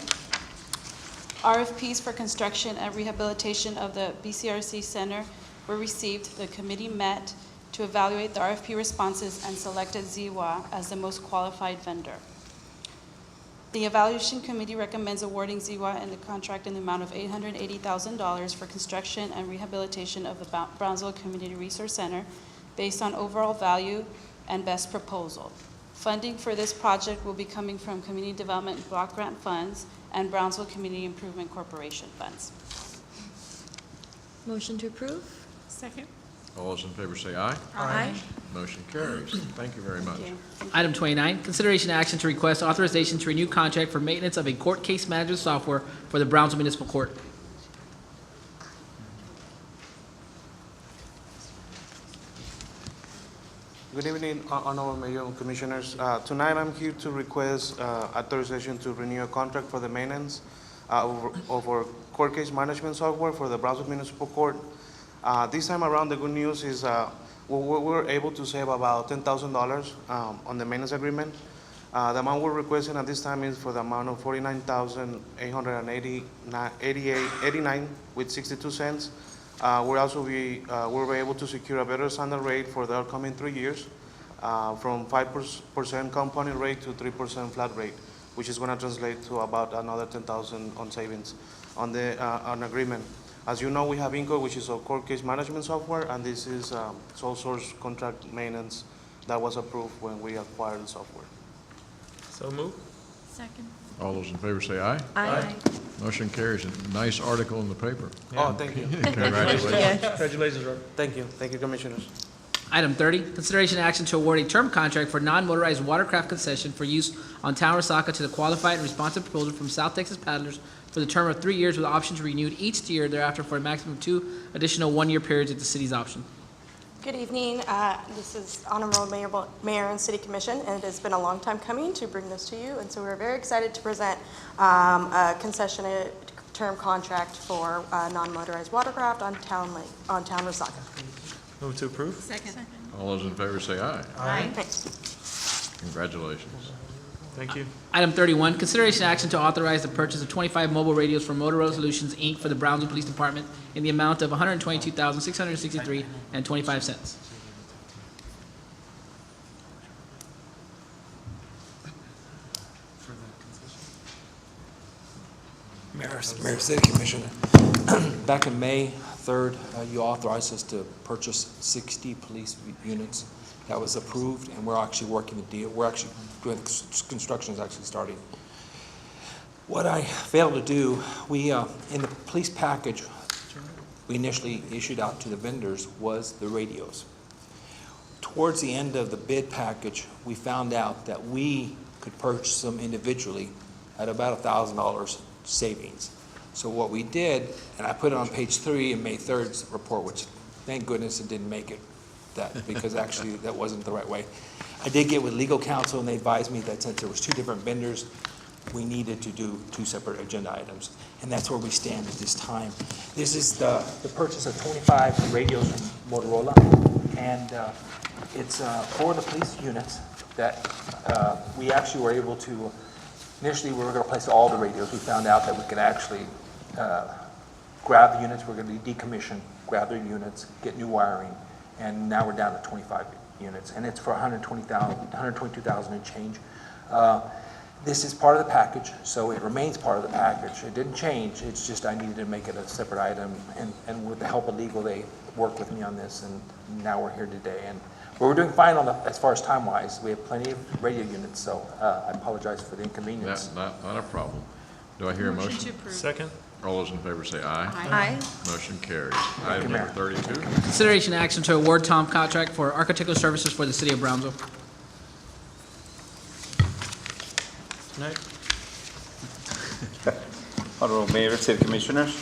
RFPs for construction and rehabilitation of the BCRC Center were received. The committee met to evaluate the RFP responses and selected ZWA as the most qualified vendor. The Evaluation Committee recommends awarding ZEWA and the contract in the amount of $880,000 for construction and rehabilitation of the Brownsville Community Resource Center based on overall value and best proposal. Funding for this project will be coming from Community Development Block Grant funds and Brownsville Community Improvement Corporation funds. Motion to approve? Second. All those in favor say aye. Aye. Motion carries. Thank you very much. Item 29, consideration action to request authorization to renew contract for maintenance of a court case management software for the Brownsville Municipal Court. Good evening, Honorable Mayor and Commissioners. Tonight, I'm here to request authorization to renew a contract for the maintenance of our court case management software for the Brownsville Municipal Court. This time around, the good news is we were able to save about $10,000 on the maintenance agreement. The amount we're requesting at this time is for the amount of $49,889 with 62 cents. We're able to secure a better standard rate for the upcoming 3 years, from 5% compounded rate to 3% flat rate, which is going to translate to about another $10,000 on savings on the agreement. As you know, we have INCO, which is a court case management software, and this is sole source contract maintenance that was approved when we acquired the software. So move. Second. All those in favor say aye. Aye. Motion carries. A nice article in the paper. Oh, thank you. Congratulations. Congratulations, Rob. Thank you. Thank you, Commissioners. Item 30, consideration action to award a term contract for non-motorized watercraft concession for use on Town Resaca to the qualified and responsive proposal from South Texas Paddlers for the term of 3 years with options renewed each year thereafter for a maximum of 2 additional one-year periods at the city's option. Good evening. This is Honorable Mayor and City Commission, and it has been a long time coming to bring this to you, and so we're very excited to present a concession term contract for non-motorized watercraft on Town Resaca. Move to approve. Second. All those in favor say aye. Aye. Congratulations. Thank you. Item 31, consideration action to authorize the purchase of 25 mobile radios from Motorola Solutions, Inc. for the Brownsville Police Department in the amount of $122,663.25. Mayor, City Commissioner, back in May 3rd, you authorized us to purchase 60 police units. That was approved, and we're actually working the deal. We're actually doing, construction is actually starting. What I failed to do, we, in the police package we initially issued out to the vendors was the radios. Towards the end of the bid package, we found out that we could purchase them individually at about $1,000 savings. So what we did, and I put it on page 3 in May 3rd's report, which thank goodness it didn't make it that, because actually that wasn't the right way. I did get with legal counsel, and they advised me that since there was 2 different vendors, we needed to do 2 separate agenda items, and that's where we stand at this time. This is the purchase of 25 radios from Motorola, and it's for the police units that we actually were able to. Initially, we were going to place all the radios. We found out that we could actually grab the units. We're going to decommission, grab their units, get new wiring, and now we're down to 25 units, and it's for $122,000 and change. This is part of the package, so it remains part of the package. It didn't change. It's just I needed to make it a separate item, and with the help of legal, they worked with me on this, and now we're here today. And we're doing fine on as far as time-wise. We have plenty of radio units, so I apologize for the inconvenience. Not a problem. Do I hear a motion? to approve. Second. All those in favor say aye. Aye. Motion carries. Item number 32. Consideration action to award Tom contract for architectural services for the city of Brownsville. Night. Honorable Mayor, City Commissioners,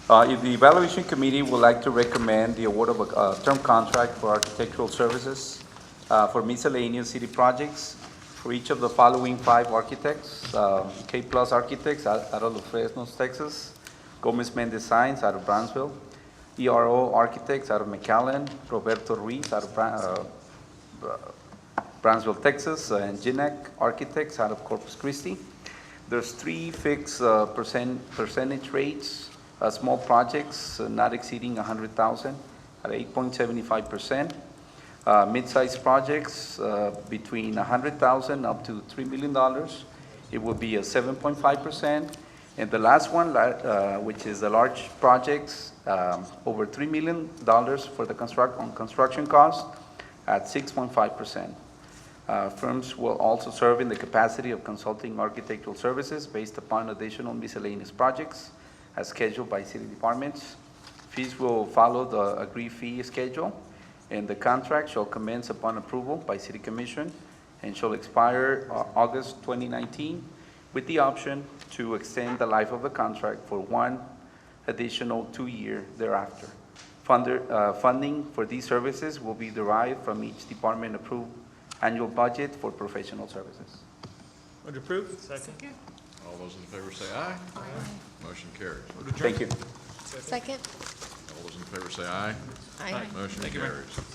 if the Evaluation Committee would like to recommend the award of a term contract for architectural services for miscellaneous city projects for each of the following 5 architects: K Plus Architects out of Los Fresnos, Texas; Gomez Mendez Designs out of Brownsville; ERO Architects out of McAllen; Roberto Ruiz out of Brownsville, Texas; and GINAC Architects out of Corpus Christi. There's 3 fixed percentage rates, small projects not exceeding $100,000 at 8.75%. Mid-sized projects between $100,000 up to $3 million, it will be a 7.5%. And the last one, which is the large projects, over $3 million for the construction cost at 6.5%. Firms will also serve in the capacity of consulting architectural services based upon additional miscellaneous projects as scheduled by city departments. Fees will follow the agreed fee schedule, and the contract shall commence upon approval by City Commission and shall expire August 2019, with the option to extend the life of the contract for one additional 2-year thereafter. Funding for these services will be derived from each department-approved annual budget for professional services. Would approve? Second. All those in favor say aye. Aye. Motion carries. Thank you. Second. All those in favor say aye. Aye. Motion Thank you, Mayor. carries.